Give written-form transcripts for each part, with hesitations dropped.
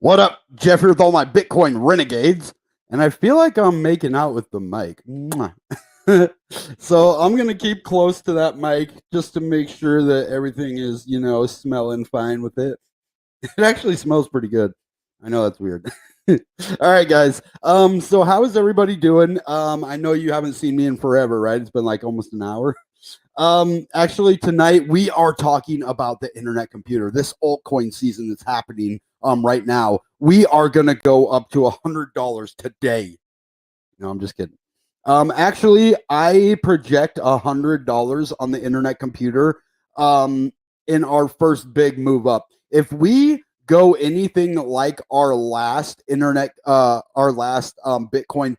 What up, Jeffrey, with all my Bitcoin renegades? And I feel like I'm making out with the mic. Mwah. So I'm going to keep close to that mic just to make sure that everything is, smelling fine with it. It actually smells pretty good. I know that's weird. All right, guys. So how is everybody doing? I know you haven't seen me in forever, right? It's been like almost an hour. Actually, tonight we are talking about the internet computer. This altcoin season that's happening right now. We are gonna go up to $100 today. No, I'm just kidding. Actually, I project $100 on the internet computer in our first big move up. If we go anything like our last Bitcoin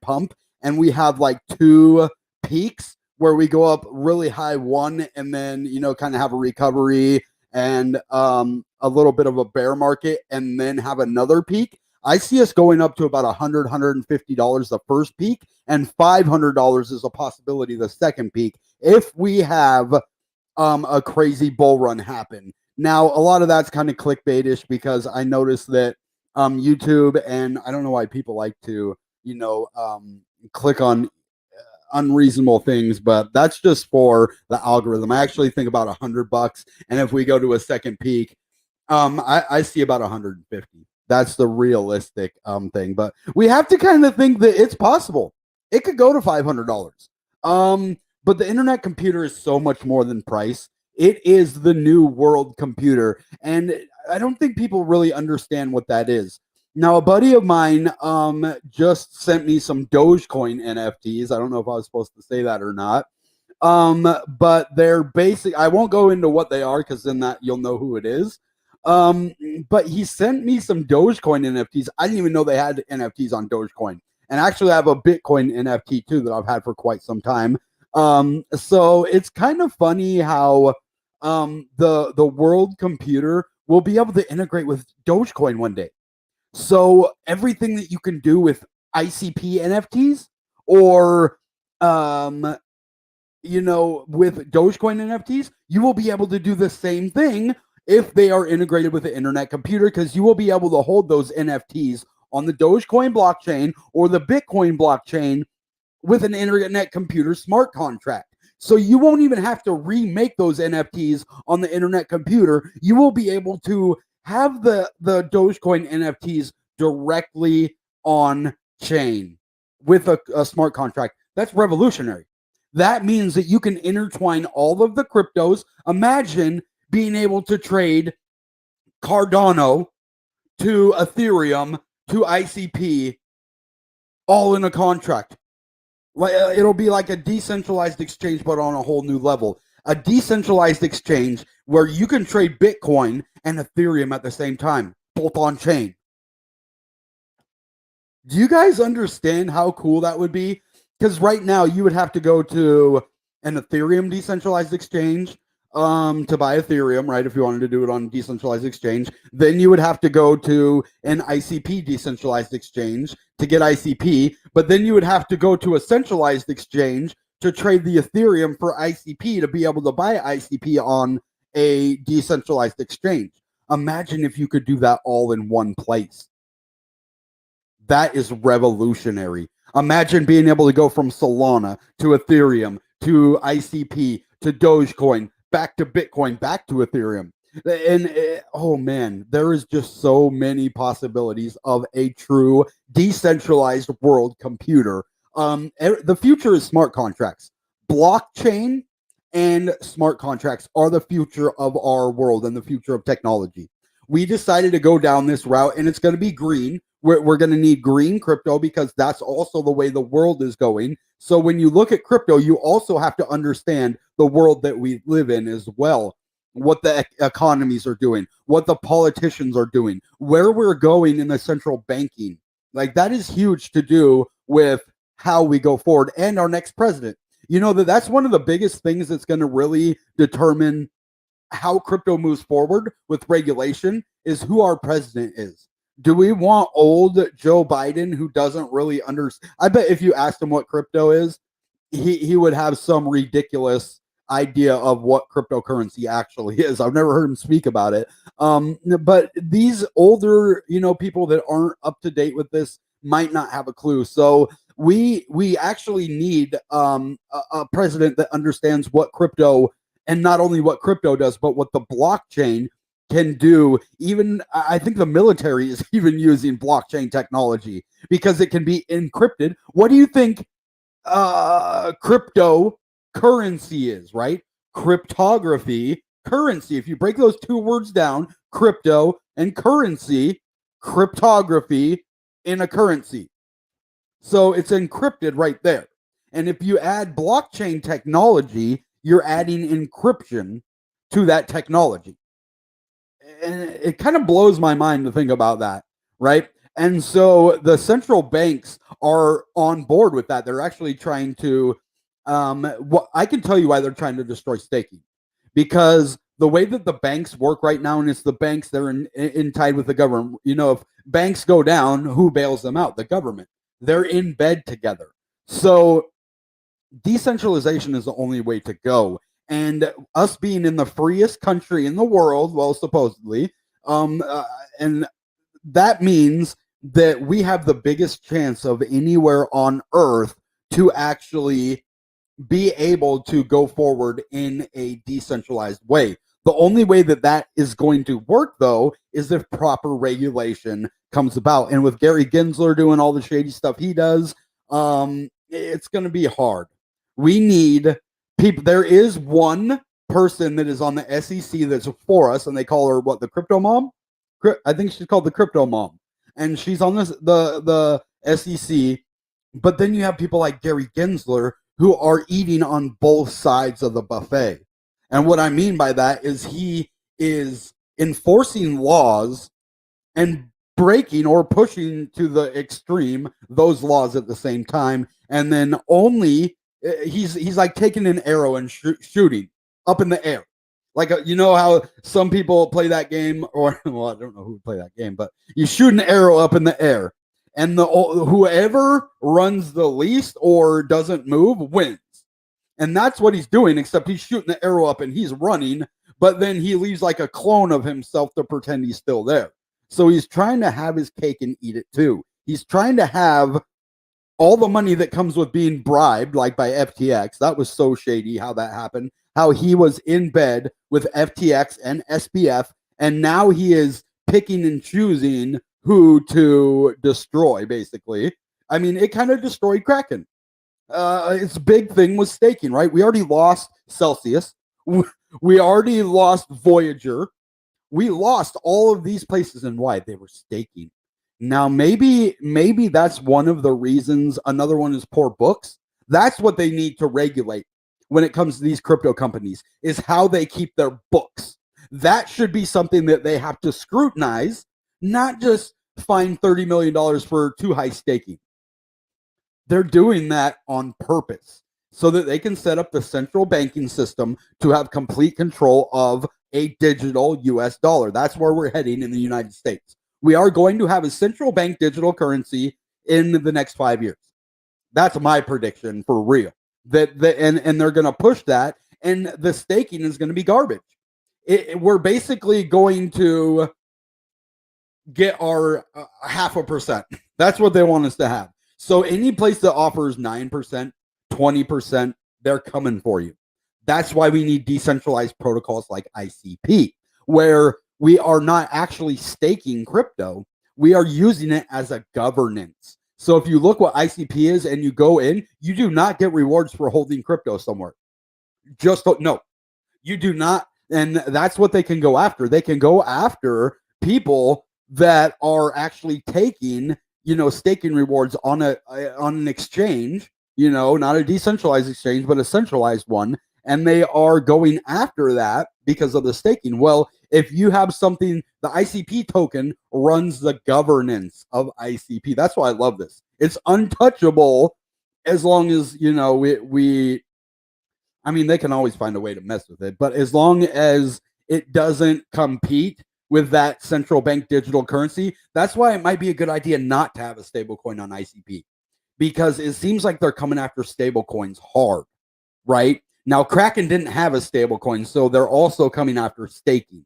pump, and we have like two peaks where we go up really high one and then kind of have a recovery and a little bit of a bear market and then have another peak. I see us going up to about $150 the first peak, and $500 is a possibility the second peak if we have a crazy bull run happen. Now, a lot of that's kind of clickbaitish because I noticed that YouTube, and I don't know why people like to, click on unreasonable things, but that's just for the algorithm. I actually think about $100, and if we go to a second peak, I see about 150. That's the realistic thing, but we have to kind of think that it's possible. It could go to $500. But the internet computer is so much more than price. It is the new world computer, and I don't think people really understand what that is. Now, a buddy of mine just sent me some Dogecoin NFTs. I don't know if I was supposed to say that or not. But they're basic. I won't go into what they are because then that you'll know who it is. But he sent me some Dogecoin NFTs. I didn't even know they had NFTs on Dogecoin. And actually, I have a Bitcoin NFT too that I've had for quite some time. So it's kind of funny how the world computer will be able to integrate with Dogecoin one day. So everything that you can do with ICP NFTs or with Dogecoin NFTs, you will be able to do the same thing if they are integrated with the internet computer, because you will be able to hold those NFTs on the Dogecoin blockchain or the Bitcoin blockchain with an internet computer smart contract. So you won't even have to remake those NFTs on the internet computer. You will be able to have the Dogecoin NFTs directly on chain with a smart contract. That's revolutionary. That means that you can intertwine all of the cryptos. Imagine being able to trade Cardano to Ethereum to ICP all in a contract. It'll be like a decentralized exchange, but on a whole new level. A decentralized exchange where you can trade Bitcoin and Ethereum at the same time, both on chain. Do you guys understand how cool that would be? Because right now you would have to go to an Ethereum decentralized exchange to buy Ethereum, right? If you wanted to do it on decentralized exchange, then you would have to go to an ICP decentralized exchange to get ICP, but then you would have to go to a centralized exchange to trade the Ethereum for ICP to be able to buy ICP on a decentralized exchange. Imagine if you could do that all in one place. That is revolutionary. Imagine being able to go from Solana to Ethereum to ICP to Dogecoin, back to Bitcoin, back to Ethereum. And oh man, there is just so many possibilities of a true decentralized world computer. The future is smart contracts. Blockchain and smart contracts are the future of our world and the future of technology. We decided to go down this route, and it's going to be green. We're going to need green crypto because that's also the way the world is going. So when you look at crypto, you also have to understand the world that we live in as well, what the economies are doing, what the politicians are doing, where we're going in the central banking. Like, that is huge to do with how we go forward and our next president. That's one of the biggest things that's going to really determine how crypto moves forward with regulation is who our president is. Do we want old Joe Biden who doesn't really understand? I bet if you asked him what crypto is, he would have some ridiculous idea of what cryptocurrency actually is. I've never heard him speak about it. But these older, people that aren't up to date with this might not have a clue. So we actually need a president that understands what crypto, and not only what crypto does, but what the blockchain can do. Even I think the military is even using blockchain technology because it can be encrypted. What do you think cryptocurrency is, right? Cryptography, currency. If you break those two words down, crypto and currency, cryptography in a currency. So it's encrypted right there. And if you add blockchain technology, you're adding encryption to that technology. And it kind of blows my mind to think about that, right? And so the central banks are on board with that. They're actually trying to, I can tell you why they're trying to destroy staking, because the way that the banks work right now, and it's the banks that are in tied with the government. If banks go down, who bails them out? The government. They're in bed together. So decentralization is the only way to go. And us being in the freest country in the world, well, supposedly, and that means that we have the biggest chance of anywhere on earth to actually be able to go forward in a decentralized way. The only way that that is going to work, though, is if proper regulation comes about. And with Gary Gensler doing all the shady stuff he does, it's going to be hard. We need people. There is one person that is on the SEC that's for us, and they call her what? The crypto mom? I think she's called the crypto mom, and she's on the SEC. But then you have people like Gary Gensler who are eating on both sides of the buffet. And what I mean by that is he is enforcing laws and breaking or pushing to the extreme those laws at the same time, and then only he's like taking an arrow and shooting up in the air. Like, how some people play that game, or, well, I don't know who would play that game, but you shoot an arrow up in the air, and whoever runs the least or doesn't move wins. And that's what he's doing, except he's shooting the arrow up and he's running, but then he leaves like a clone of himself to pretend he's still there. So he's trying to have his cake and eat it too. He's trying to have all the money that comes with being bribed, like by FTX. That was so shady how that happened. How he was in bed with FTX and SBF, and now he is picking and choosing who to destroy, basically. I mean, it kind of destroyed Kraken. Its big thing was staking, right? We already lost Celsius. We already lost Voyager. We lost all of these places, and why? They were staking. Now, maybe that's one of the reasons. Another one is poor books. That's what they need to regulate when it comes to these crypto companies, is how they keep their books. That should be something that they have to scrutinize, not just fine $30 million for too high staking. They're doing that on purpose so that they can set up the central banking system to have complete control of a digital US dollar. That's where we're heading in the United States. We are going to have a central bank digital currency in the next 5 years. That's my prediction, for real. And they're going to push that, and the staking is going to be garbage. We're basically going to get our 0.5%. That's what they want us to have. So any place that offers 9%, 20%, they're coming for you. That's why we need decentralized protocols like ICP, where we are not actually staking crypto. We are using it as a governance. So if you look what ICP is and you go in, you do not get rewards for holding crypto somewhere. No, you do not. And that's what they can go after. They can go after people that are actually taking, staking rewards on an exchange, not a decentralized exchange, but a centralized one. And they are going after that because of the staking. Well, if you have something, the ICP token runs the governance of ICP. That's why I love this. It's untouchable as long as, they can always find a way to mess with it. But as long as it doesn't compete with that central bank digital currency, that's why it might be a good idea not to have a stable coin on ICP, because it seems like they're coming after stable coins hard, right? Now, Kraken didn't have a stable coin, so they're also coming after staking.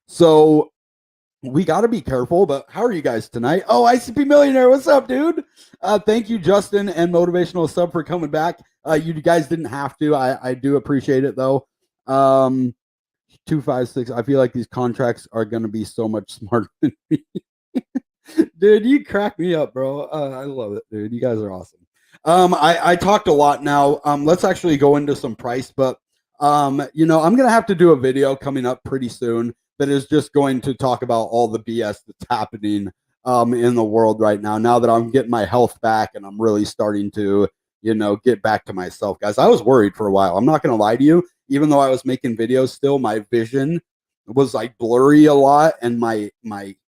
So we got to be careful. But how are you guys tonight? Oh, ICP Millionaire, what's up, dude? Thank you, Justin and Motivational Sub, for coming back. You guys didn't have to. I do appreciate it though. 256. I feel like these contracts are going to be so much smarter than me. Dude, you crack me up, bro. I love it, dude. You guys are awesome. I talked a lot now. Let's actually go into some price, but I'm gonna have to do a video coming up pretty soon that is just going to talk about all the BS that's happening in the world right now. Now that I'm getting my health back and I'm really starting to, get back to myself, guys. I was worried for a while. I'm not gonna lie to you. Even though I was making videos, still my vision was like blurry a lot, and my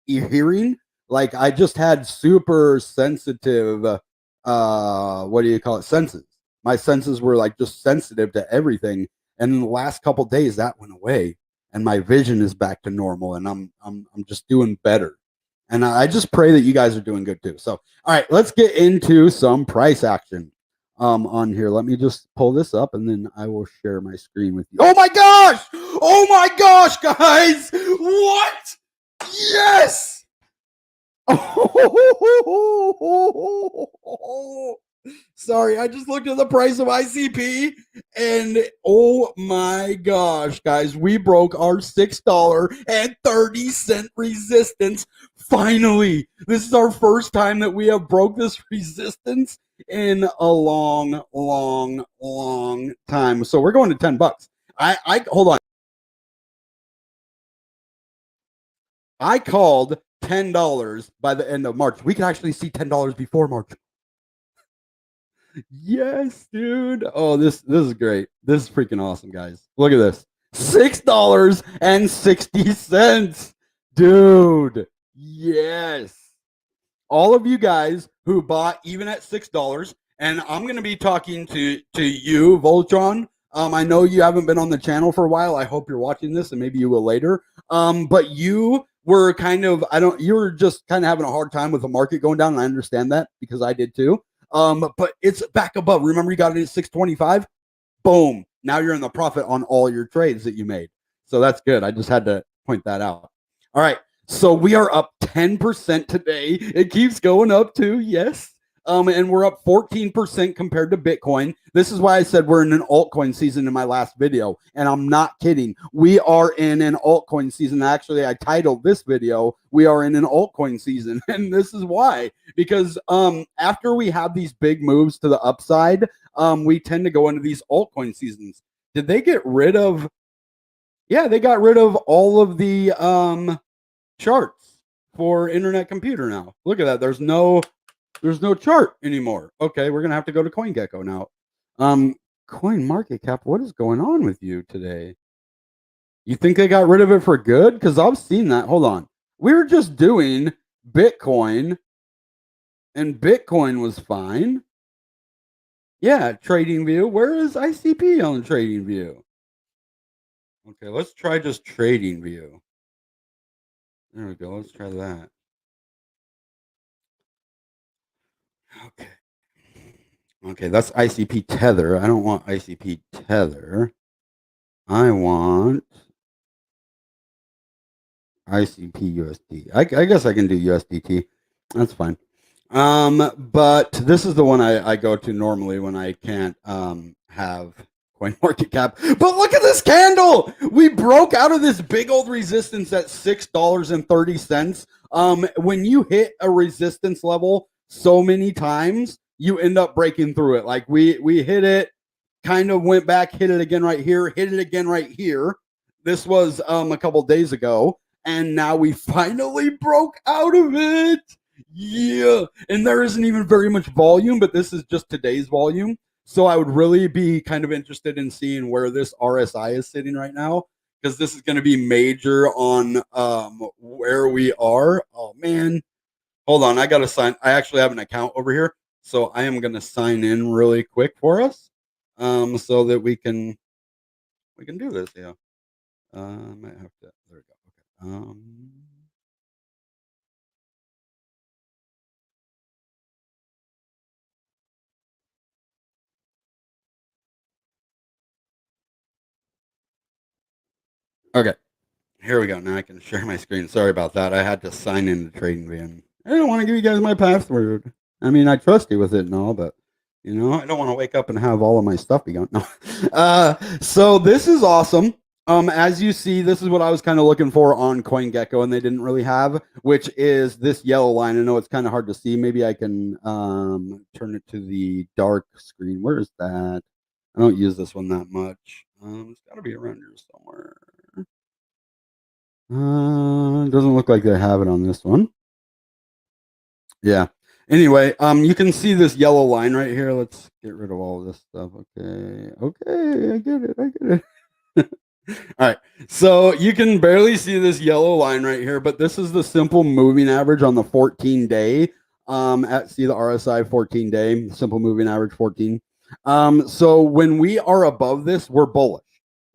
hearing, like I just had super sensitive what do you call it, senses. My senses were like just sensitive to everything, and in the last couple days that went away, and my vision is back to normal, and I'm just doing better, and I just pray that you guys are doing good too. So all right, let's get into some price action on here. Let me just pull this up, and then I will share my screen with you. Oh my gosh, guys, what? Yes. Oh, sorry, I just looked at the price of ICP, and oh my gosh, guys, we broke our $6.30 resistance. Finally, this is our first time that we have broke this resistance in a long, long, long time. So we're going to $10. I hold on. I called $10 by the end of March. We can actually see $10 before March. Yes, dude. Oh, this is great. This is freaking awesome, guys. Look at this. $6.60. Dude. Yes. All of you guys who bought even at $6, and I'm going to be talking to you, Voltron. I know you haven't been on the channel for a while. I hope you're watching this, and maybe you will later. But you were you were just kind of having a hard time with the market going down, and I understand that because I did too. But it's back above. Remember, you got it at 625. Boom. Now you're in the profit on all your trades that you made. So that's good. I just had to point that out. All right. So we are up 10% today. It keeps going up too. Yes. And we're up 14% compared to Bitcoin. This is why I said we're in an altcoin season in my last video. And I'm not kidding. We are in an altcoin season. Actually, I titled this video, "We are in an altcoin season." And this is why. Because after we have these big moves to the upside, we tend to go into these altcoin seasons. Did they get rid of? Yeah, they got rid of all of the charts for Internet Computer now. Look at that. There's no chart anymore. Okay, we're gonna have to go to CoinGecko now. Coin Market Cap. What is going on with you today? You think they got rid of it for good? Because I've seen that. Hold on. We were just doing Bitcoin, and Bitcoin was fine. Yeah, Trading View. Where is ICP on Trading View? Okay, let's try just Trading View. There we go. Let's try that. Okay. Okay, that's ICP Tether. I don't want ICP Tether. I want ICP USD. I guess I can do USDT. That's fine. But this is the one I go to normally when I can't have coin market cap. But look at this candle. We broke out of this big old resistance at $6.30. When you hit a resistance level so many times, you end up breaking through it. Like we hit it, kind of went back, hit it again right here, hit it again right here. This was a couple days ago, and now we finally broke out of it. Yeah, and there isn't even very much volume, but this is just today's volume. So I would really be kind of interested in seeing where this RSI is sitting right now, because this is going to be major on where we are. Oh man, hold on, I got to sign. I actually have an account over here, so I am going to sign in really quick for us, so that we can do this. Yeah, I might have to. There we go. Okay. Okay, here we go. Now I can share my screen. Sorry about that. I had to sign in the trading van. I don't want to give you guys my password. I mean, I trust you with it and all, but I don't want to wake up and have all of my stuff be gone. No. So this is awesome. As you see, this is what I was kind of looking for on CoinGecko, and they didn't really have, which is this yellow line. I know it's kind of hard to see. Maybe I can turn it to the dark screen. Where is that? I don't use this one that much. It's got to be around here somewhere. Doesn't look like they have it on this one. Yeah. Anyway, you can see this yellow line right here. Let's get rid of all of this stuff. Okay. Okay, I get it. I get it. All right. So you can barely see this yellow line right here, but this is the simple moving average on the 14-day. See the RSI 14-day, simple moving average 14. So when we are above this, we're bullish.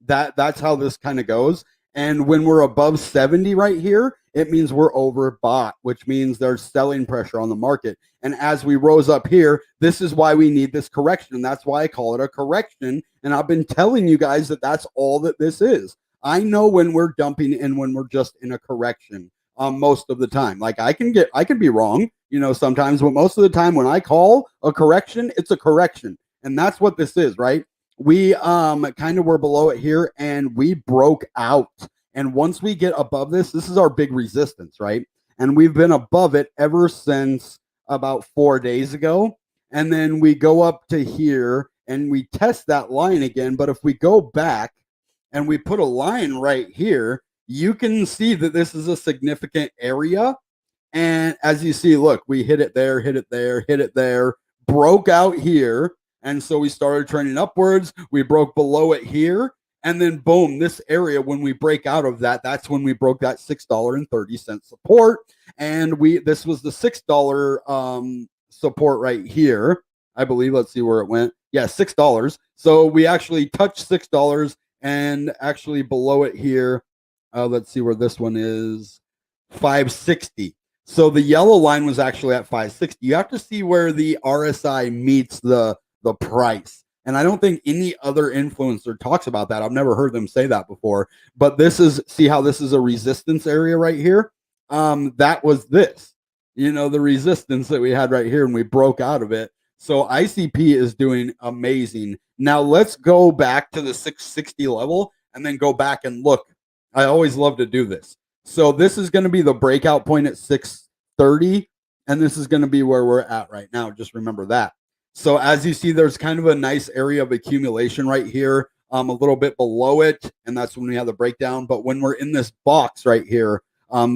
That's how this kind of goes. And when we're above 70 right here, it means we're overbought, which means there's selling pressure on the market. And as we rose up here, this is why we need this correction. And that's why I call it a correction. And I've been telling you guys that that's all that this is. I know when we're dumping and when we're just in a correction most of the time. Like I can be wrong, sometimes, but most of the time when I call a correction, it's a correction. And that's what this is, right? We kind of were below it here and we broke out. And once we get above this is our big resistance, right? And we've been above it ever since about 4 days ago. And then we go up to here and we test that line again. But if we go back and we put a line right here, you can see that this is a significant area. And as you see, look, we hit it there, hit it there, hit it there, broke out here. And so we started trending upwards. We broke below it here. And then boom, this area, when we break out of that, that's when we broke that $6.30 support. And this was the $6 support right here, I believe. Let's see where it went. Yeah, $6. So we actually touched $6 and actually below it here. Let's see where this one is, 560. So the yellow line was actually at 560. You have to see where the RSI meets the price. And I don't think any other influencer talks about that. I've never heard them say that before. But see how this is a resistance area right here? That was this, the resistance that we had right here, and we broke out of it. So ICP is doing amazing. Now let's go back to the 660 level and then go back and look. I always love to do this. So this is going to be the breakout point at 630, and this is going to be where we're at right now. Just remember that. So as you see, there's kind of a nice area of accumulation right here, a little bit below it, and that's when we have the breakdown. But when we're in this box right here,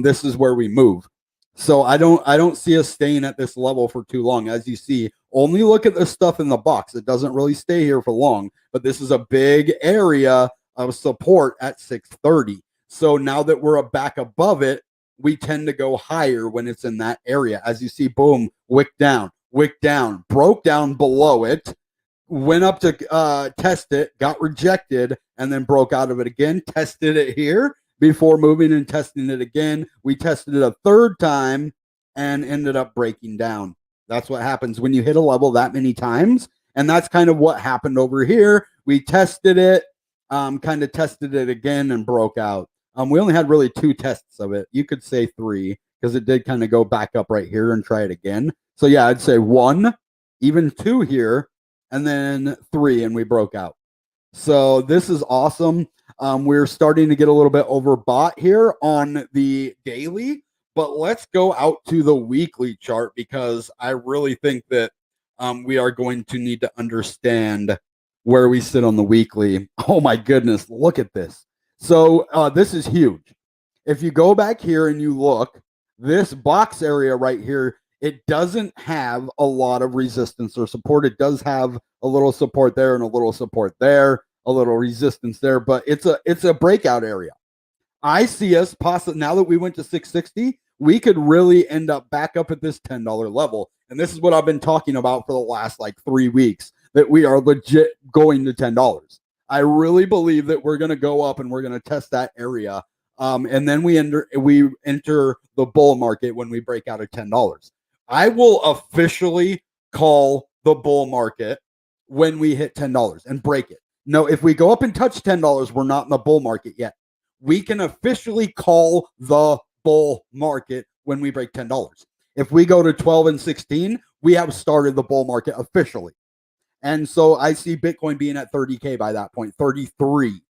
this is where we move. So I don't see us staying at this level for too long. As you see, only look at the stuff in the box. It doesn't really stay here for long, but this is a big area of support at 630. So now that we're back above it, we tend to go higher when it's in that area. As you see, boom, wick down, broke down below it, went up to test it, got rejected, and then broke out of it again, tested it here before moving and testing it again. We tested it a third time and ended up breaking down. That's what happens when you hit a level that many times. And that's kind of what happened over here. We tested it, kind of tested it again and broke out. We only had really 2 tests of it. You could say 3 because it did kind of go back up right here and try it again. So yeah, I'd say 1, even 2 here, and then 3, and we broke out. So this is awesome. We're starting to get a little bit overbought here on the daily, but let's go out to the weekly chart because I really think that we are going to need to understand where we sit on the weekly. Oh my goodness, look at this. So this is huge. If you go back here and you look, this box area right here, it doesn't have a lot of resistance or support. It does have a little support there and a little support there, a little resistance there, but it's a breakout area. I see us possibly, now that we went to 660, we could really end up back up at this $10 level. And this is what I've been talking about for the last 3 weeks, that we are legit going to $10. I really believe that we're going to go up and we're going to test that area. And then we enter the bull market when we break out at $10. I will officially call the bull market when we hit $10 and break it. No, if we go up and touch $10, we're not in the bull market yet. we can officially call the bull market when we break $10. If we go to 12 and 16, we have started the bull market officially. And so I see Bitcoin being at 30K by that point, 33,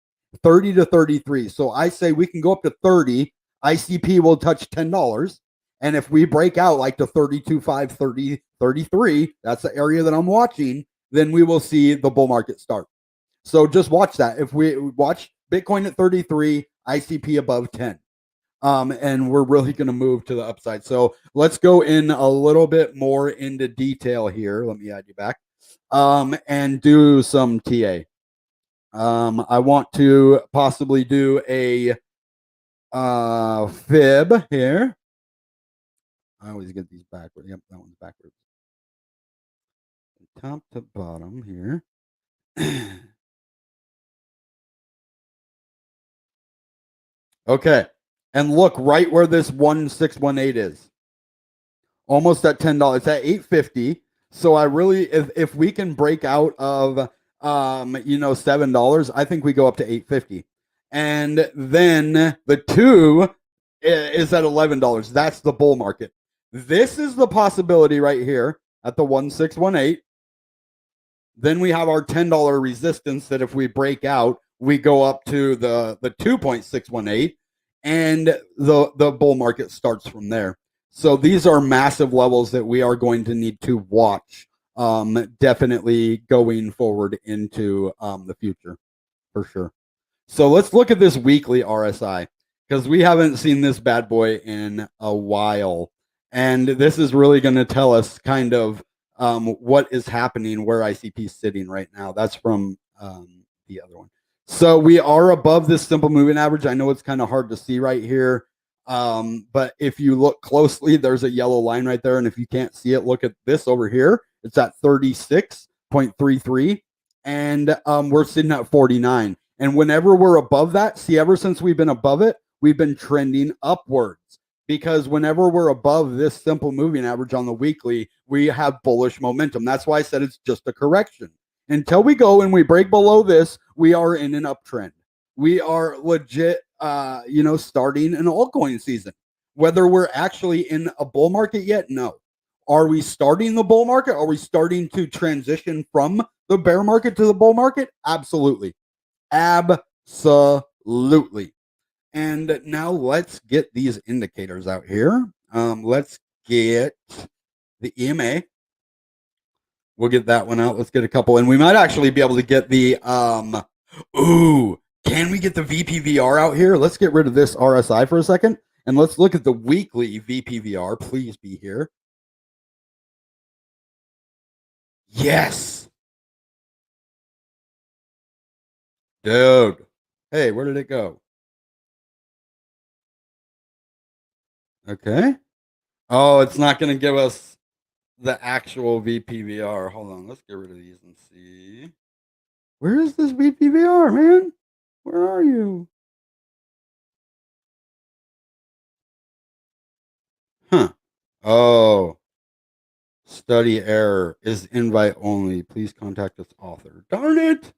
30 to 33. So I say we can go up to 30. ICP will touch $10. And if we break out like to 32.5, 30, 33, that's the area that I'm watching, then we will see the bull market start. So just watch that. If we watch Bitcoin at 33, ICP above 10. And we're really going to move to the upside. So let's go in a little bit more into detail here. Let me add you back. And do some TA. I want to possibly do a fib here. I always get these backwards. Yep, that one's backwards. Top to bottom here. Okay. And look right where this 1618 is. Almost at $10. It's at $8.50. So I really, if we can break out of $7, I think we go up to $8.50. And then the 2 is at $11. That's the bull market. This is the possibility right here at the 1618. Then we have our $10 resistance that if we break out, we go up to the 2.618, and the bull market starts from there. So these are massive levels that we are going to need to watch, definitely going forward into the future, for sure. So let's look at this weekly RSI, because we haven't seen this bad boy in a while. And this is really going to tell us kind of what is happening, where ICP is sitting right now. That's from the other one. So we are above this simple moving average. I know it's kind of hard to see right here. But if you look closely, there's a yellow line right there. And if you can't see it, look at this over here. It's at 36.33. And we're sitting at 49. And whenever we're above that, see, ever since we've been above it, we've been trending upwards. Because whenever we're above this simple moving average on the weekly, we have bullish momentum. That's why I said it's just a correction. Until we go and we break below this, we are in an uptrend. We are legit, starting an altcoin season. Whether we're actually in a bull market yet, no. Are we starting the bull market? Are we starting to transition from the bear market to the bull market? Absolutely. Absolutely. And now let's get these indicators out here. Let's get the EMA. We'll get that one out. Let's get a couple. And we might actually be able to get the, can we get the VPVR out here? Let's get rid of this RSI for a second. And let's look at the weekly VPVR. Please be here. Yes. Dude. Hey, where did it go? Okay. Oh, it's not going to give us the actual VPVR. Hold on. Let's get rid of these and see. Where is this VPVR, man? Where are you? Huh. Oh. Study error is invite only. Please contact its author. Darn it.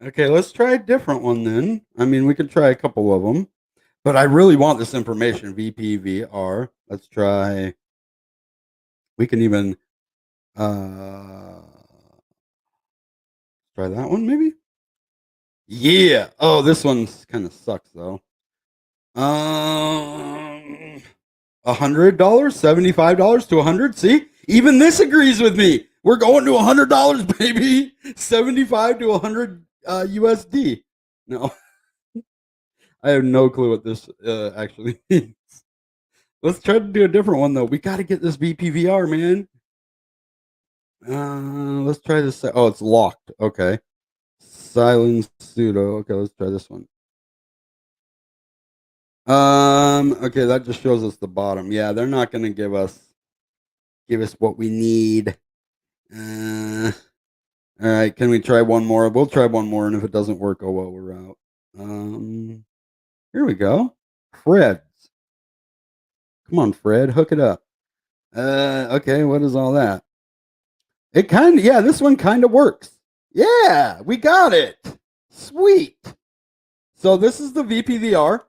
Okay, let's try a different one then. I mean, we could try a couple of them. But I really want this information. VPVR. Let's try. We can even try that one, maybe. Yeah. Oh, this one's kind of sucks though. $100, $75 to $100. See, even this agrees with me. We're going to $100, baby. 75 to 100 USD. No, I have no clue what this actually means. Let's try to do a different one though. We got to get this VPVR, man. Let's try this. Oh, it's locked. Okay. Silence pseudo. Okay, let's try this one. Okay, that just shows us the bottom. Yeah, they're not gonna give us what we need. All right, can we try one more? We'll try one more, and if it doesn't work, oh well, we're out. Here we go. Fred's. Come on, Fred, hook it up. Okay, what is all that? It kind of, yeah, this one kind of works. Yeah, we got it. Sweet. So this is the VPVR.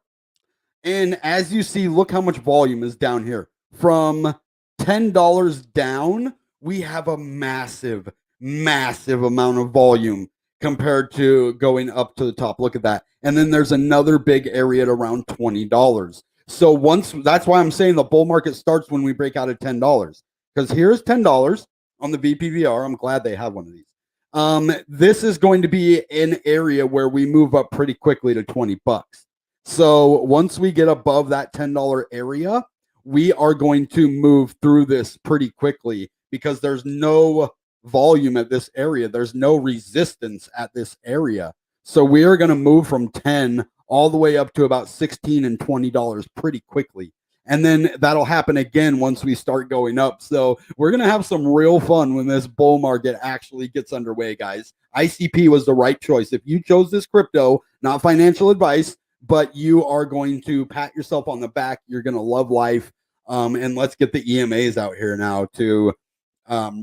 And as you see, look how much volume is down here. From $10 down, we have a massive, massive amount of volume compared to going up to the top. Look at that. And then there's another big area at around $20. So once that's why I'm saying the bull market starts when we break out at $10. Because here's $10 on the VPVR. I'm glad they have one of these. This is going to be an area where we move up pretty quickly to 20 bucks. So once we get above that $10 area, we are going to move through this pretty quickly because there's no volume at this area. There's no resistance at this area. So we are going to move from 10 all the way up to about 16 and $20 pretty quickly. And then that'll happen again once we start going up. So we're going to have some real fun when this bull market actually gets underway, guys. ICP was the right choice. If you chose this crypto, not financial advice, but you are going to pat yourself on the back. You're going to love life. And let's get the EMAs out here now to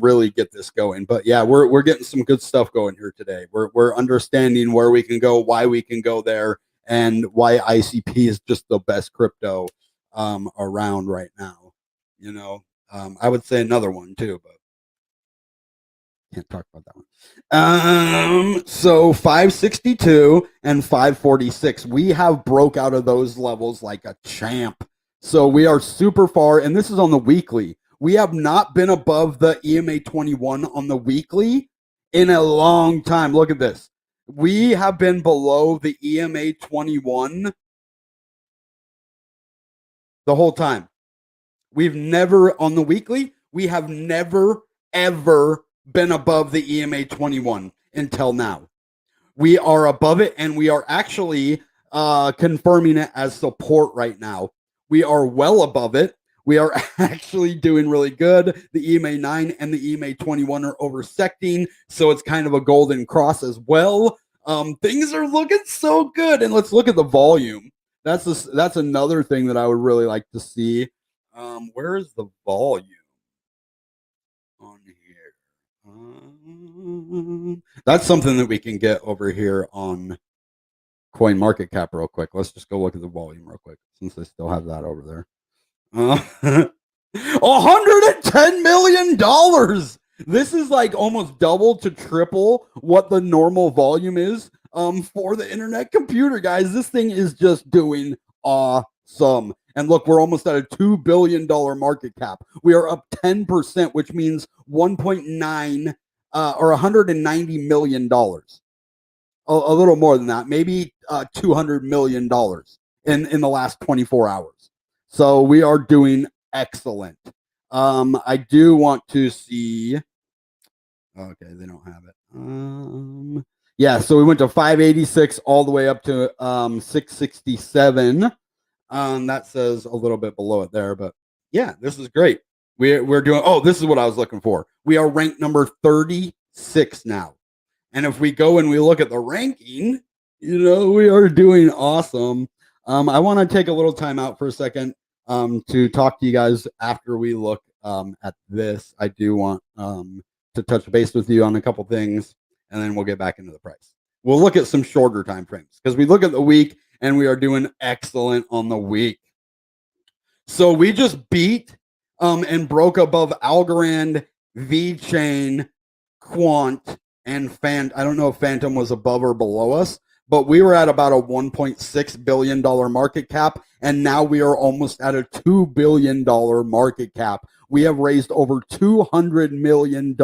really get this going. But yeah, we're getting some good stuff going here today. We're understanding where we can go, why we can go there, and why ICP is just the best crypto around right now. You know, I would say another one too, but can't talk about that one. So 562 and 546, we have broke out of those levels like a champ. So we are super far, and this is on the weekly. We have not been above the EMA 21 on the weekly in a long time. Look at this. We have been below the EMA 21 the whole time. We've never, on the weekly, we have never, ever been above the EMA 21 until now. We are above it, and we are actually confirming it as support right now. We are well above it. We are actually doing really good. The EMA 9 and the EMA 21 are oversecting, so it's kind of a golden cross as well. Things are looking so good, and let's look at the volume. That's another thing that I would really like to see. Where is the volume on here? That's something that we can get over here on Coin Market Cap real quick. Let's just go look at the volume real quick since they still have that over there. $110 million. This is like almost double to triple what the normal volume is for the internet computer, guys. This thing is just doing awesome. And look, we're almost at a $2 billion market cap. We are up 10%, which means 1.9 or $190 million. A little more than that, maybe $200 million in the last 24 hours. So we are doing excellent. I do want to see. Okay, they don't have it. Yeah, so we went to 586 all the way up to 667. That says a little bit below it there, but yeah, this is great. We're doing. Oh, this is what I was looking for. We are ranked number 36 now, and if we go and we look at the ranking, you know, we are doing awesome. I want to take a little time out for a second to talk to you guys after we look at this. I do want to touch base with you on a couple things, and then we'll get back into the price. We'll look at some shorter time frames because we look at the week and we are doing excellent on the week. So we just beat and broke above Algorand, VeChain, Quant, and I don't know if Phantom was above or below us, but we were at about a $1.6 billion market cap, and now we are almost at a $2 billion market cap. We have raised over $200 million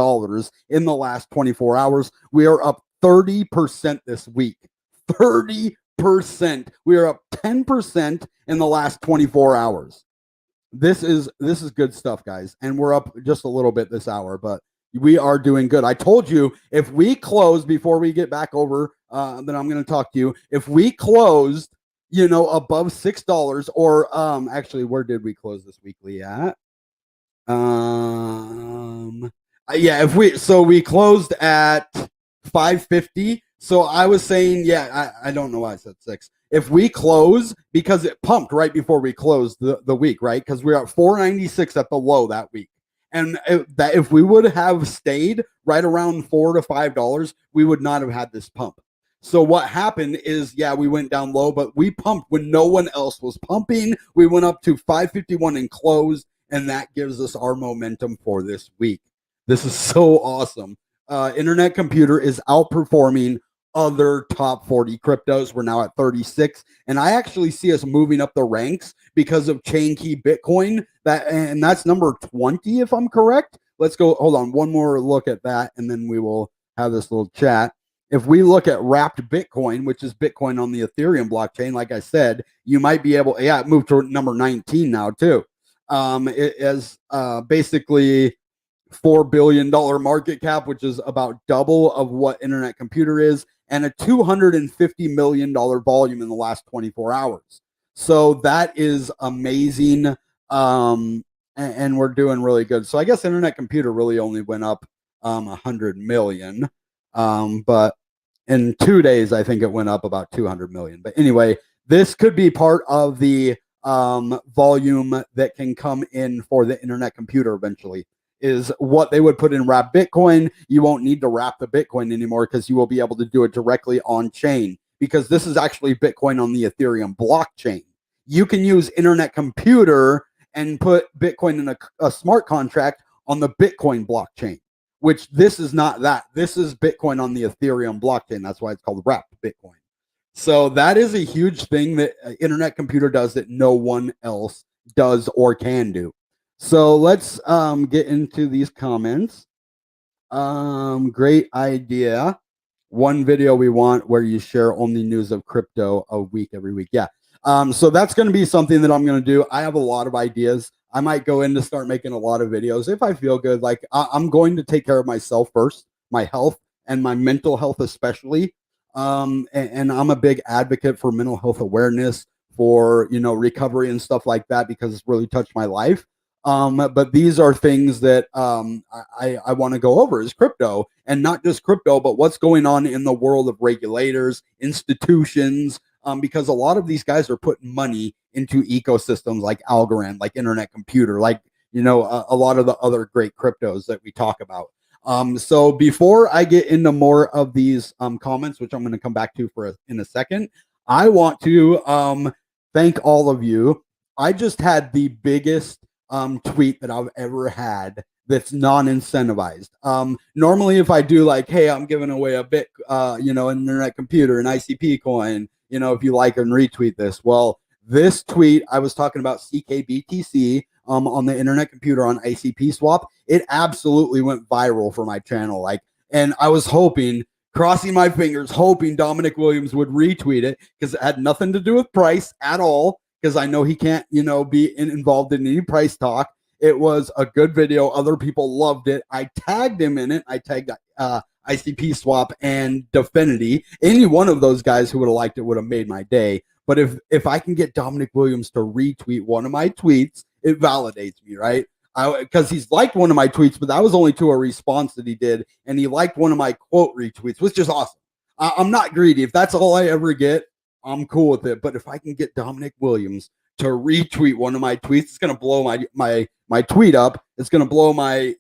in the last 24 hours. We are up 30% this week. 30%. We are up 10% in the last 24 hours. This is good stuff, guys. And we're up just a little bit this hour, but we are doing good. I told you if we close before we get back over, then I'm going to talk to you. If we closed, you know, above $6 or actually, where did we close this weekly at? Yeah, we closed at 550. So I was saying, yeah, I don't know why I said 6. If we close, because it pumped right before we closed the week, right? Because we were at 496 at the low that week. And if we would have stayed right around $4 to $5, we would not have had this pump. So what happened is, yeah, we went down low, but we pumped when no one else was pumping. We went up to 551 and closed, and that gives us our momentum for this week. This is so awesome. Internet Computer is outperforming other top 40 cryptos. We're now at 36, and I actually see us moving up the ranks because of Chain Key Bitcoin. And that's number 20, if I'm correct. Let's go. Hold on, one more look at that, and then we will have this little chat. If we look at wrapped Bitcoin, which is Bitcoin on the Ethereum blockchain, like I said, you might be able. Yeah, it moved to number 19 now too. It is basically $4 billion market cap, which is about double of what Internet Computer is, and a $250 million volume in the last 24 hours. So that is amazing. And we're doing really good. So I guess Internet Computer really only went up 100 million. But in 2 days, I think it went up about 200 million. But anyway, this could be part of the volume that can come in for the Internet Computer eventually, is what they would put in wrap Bitcoin. You won't need to wrap the Bitcoin anymore because you will be able to do it directly on chain, because this is actually Bitcoin on the Ethereum blockchain. You can use Internet Computer and put Bitcoin in a smart contract on the Bitcoin blockchain, which this is not that. This is Bitcoin on the Ethereum blockchain. That's why it's called wrapped Bitcoin. So that is a huge thing that Internet Computer does that no one else does or can do. So let's get into these comments. Great idea. One video we want where you share only news of crypto a week every week. Yeah. So that's going to be something that I'm going to do. I have a lot of ideas. I might go in to start making a lot of videos if I feel good. Like I'm going to take care of myself first, my health and my mental health especially. And I'm a big advocate for mental health awareness, for recovery and stuff like that, because it's really touched my life. But these are things that I want to go over, is crypto, and not just crypto, but what's going on in the world of regulators, institutions, because a lot of these guys are putting money into ecosystems like Algorand, like Internet Computer, like a lot of the other great cryptos that we talk about. So before I get into more of these comments, which I'm going to come back to in a second, I want to thank all of you. I just had the biggest tweet that I've ever had that's non-incentivized. Normally, if I do like, hey, I'm giving away a bit, Internet Computer, an ICP coin, if you like and retweet this. Well, this tweet, I was talking about CKBTC on the Internet Computer on ICP swap. It absolutely went viral for my channel. And I was hoping, crossing my fingers, hoping Dominic Williams would retweet it, because it had nothing to do with price at all, because I know he can't, be involved in any price talk. It was a good video. Other people loved it. I tagged him in it. I tagged ICP Swap and Dfinity. Any one of those guys who would have liked it would have made my day. But if I can get Dominic Williams to retweet one of my tweets, it validates me, right? Because he's liked one of my tweets, but that was only to a response that he did. And he liked one of my quote retweets, which is awesome. I'm not greedy. If that's all I ever get, I'm cool with it. But if I can get Dominic Williams to retweet one of my tweets, it's going to blow my tweet up. It's going to blow my,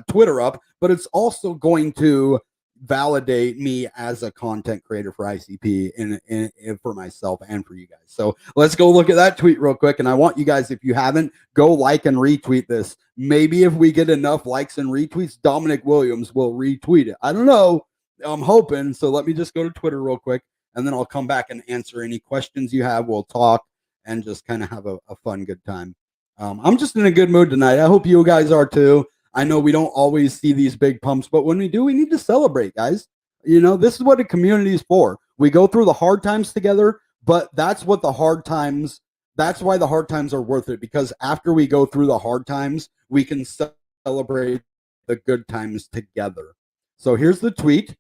Twitter up, but it's also going to validate me as a content creator for ICP and for myself and for you guys. So let's go look at that tweet real quick. And I want you guys, if you haven't, go like and retweet this. Maybe if we get enough likes and retweets, Dominic Williams will retweet it. I don't know. I'm hoping. So let me just go to Twitter real quick, and then I'll come back and answer any questions you have. We'll talk and just kind of have a fun, good time. I'm just in a good mood tonight. I hope you guys are too. I know we don't always see these big pumps, but when we do, we need to celebrate, guys. This is what a community is for. We go through the hard times together, but that's why the hard times are worth it, because after we go through the hard times, we can celebrate the good times together. So here's the tweet.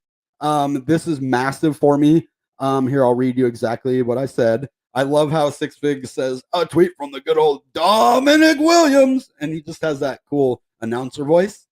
This is massive for me. Here, I'll read you exactly what I said. I love how Six Fig says, a tweet from the good old Dominic Williams. And he just has that cool announcer voice.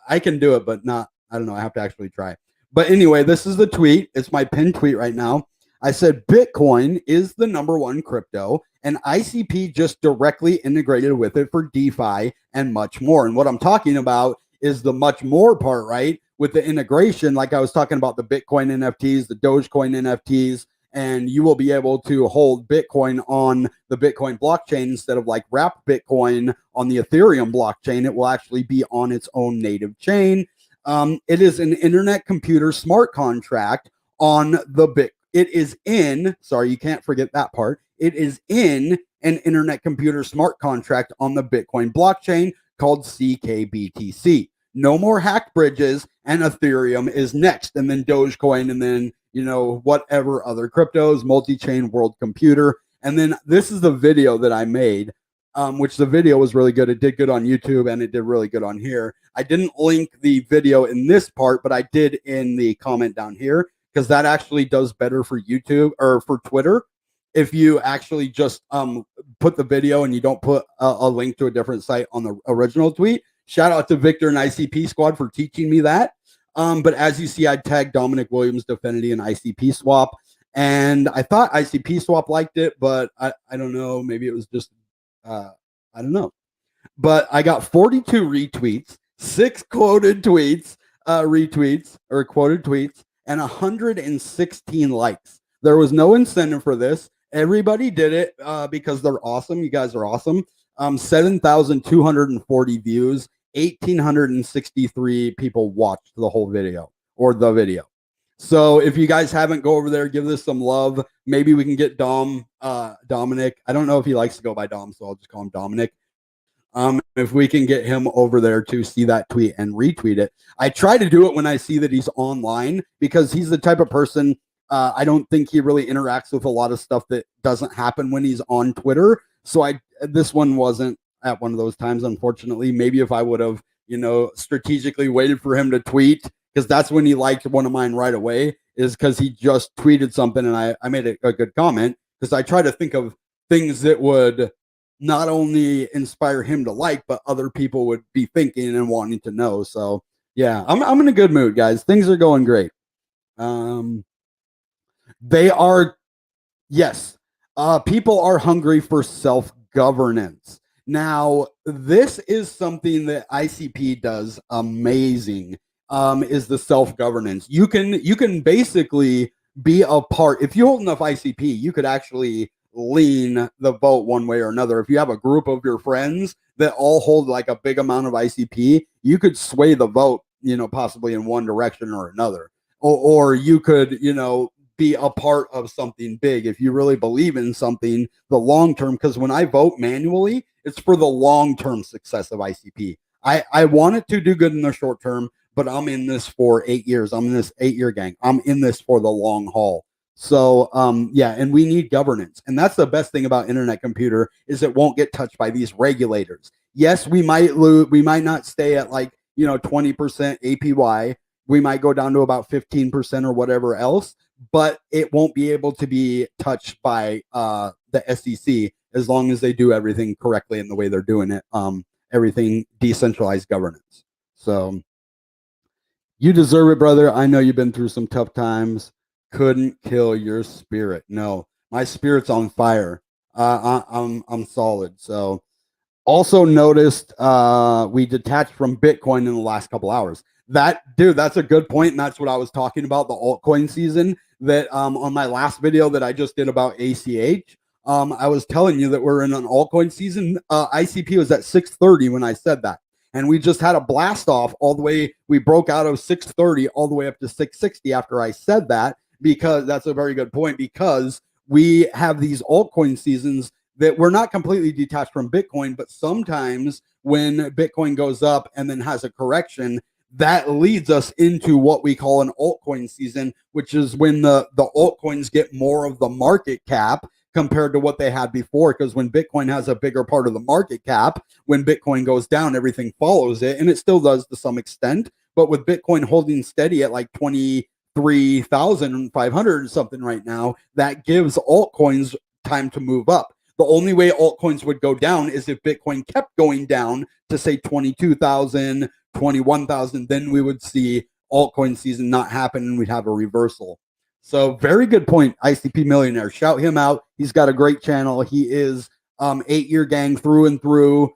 I can do it, but I don't know. I have to actually try. But anyway, this is the tweet. It's my pinned tweet right now. I said, Bitcoin is the #1 crypto, and ICP just directly integrated with it for DeFi and much more. And what I'm talking about is the much more part, right? With the integration, like I was talking about the Bitcoin NFTs, the Dogecoin NFTs, and you will be able to hold Bitcoin on the Bitcoin blockchain instead of like wrap Bitcoin on the Ethereum blockchain. It will actually be on its own native chain. It is an internet computer smart contract on the Bit. It is in, sorry, you can't forget that part. It is in an internet computer smart contract on the Bitcoin blockchain called CKBTC. No more hacked bridges, and Ethereum is next, and then Dogecoin, and then, you know, whatever other cryptos, multi-chain world computer. And then this is the video that I made, which the video was really good. It did good on YouTube, and it did really good on here. I didn't link the video in this part, but I did in the comment down here, because that actually does better for YouTube or for Twitter. If you actually just put the video and you don't put a link to a different site on the original tweet. Shout out to Victor and ICP Squad for teaching me that. But as you see, I tagged Dominic Williams, Dfinity, and ICP Swap. And I thought ICP Swap liked it, but I don't know. Maybe it was just, I don't know. But I got 42 retweets, 6 quoted tweets, retweets, or quoted tweets, and 116 likes. There was no incentive for this. Everybody did it because they're awesome. You guys are awesome. 7,240 views. 1,863 people watched the whole video or the video. So if you guys haven't, go over there, give this some love. Maybe we can get Dominic. I don't know if he likes to go by Dom, so I'll just call him Dominic. If we can get him over there to see that tweet and retweet it. I try to do it when I see that he's online, because he's the type of person, I don't think he really interacts with a lot of stuff that doesn't happen when he's on Twitter. So this one wasn't at one of those times, unfortunately. Maybe if I would have, you know, strategically waited for him to tweet, because that's when he liked one of mine right away, is because he just tweeted something and I made a good comment, because I try to think of things that would not only inspire him to like, but other people would be thinking and wanting to know. So yeah, I'm in a good mood, guys. Things are going great. They are, yes, people are hungry for self-governance. Now, this is something that ICP does amazing, is the self-governance. You can basically be a part. If you hold enough ICP, you could actually lean the vote one way or another. If you have a group of your friends that all hold like a big amount of ICP, you could sway the vote, you know, possibly in one direction or another. Or you could, you know, be a part of something big if you really believe in something, the long term. Because when I vote manually, it's for the long term success of ICP. I want it to do good in the short term, but I'm in this for 8 years. I'm in this 8-year gang. I'm in this for the long haul. So yeah, and we need governance. And that's the best thing about internet computer, is it won't get touched by these regulators. Yes, we might lose, we might not stay at like, you know, 20% APY. We might go down to about 15% or whatever else, but it won't be able to be touched by the SEC as long as they do everything correctly in the way they're doing it. Everything decentralized governance. So you deserve it, brother. I know you've been through some tough times. Couldn't kill your spirit. No, my spirit's on fire. I'm solid. So also noticed we detached from Bitcoin in the last couple hours. That's a good point, and that's what I was talking about, the altcoin season. That on my last video that I just did about ACH, I was telling you that we're in an altcoin season. ICP was at 630 when I said that, and we just had a blast off all the way. We broke out of 630 all the way up to 660 after I said that, because that's a very good point, because we have these altcoin seasons that we're not completely detached from Bitcoin, but sometimes when Bitcoin goes up and then has a correction, that leads us into what we call an altcoin season, which is when the altcoins get more of the market cap compared to what they had before. Because when Bitcoin has a bigger part of the market cap, when Bitcoin goes down, everything follows it, and it still does to some extent. But with Bitcoin holding steady at like 23,500 or something right now, that gives altcoins time to move up. The only way altcoins would go down is if Bitcoin kept going down to say 22,000, 21,000, then we would see altcoin season not happen and we'd have a reversal. So very good point, ICP Millionaire. Shout him out. He's got a great channel. He is 8-year gang through and through.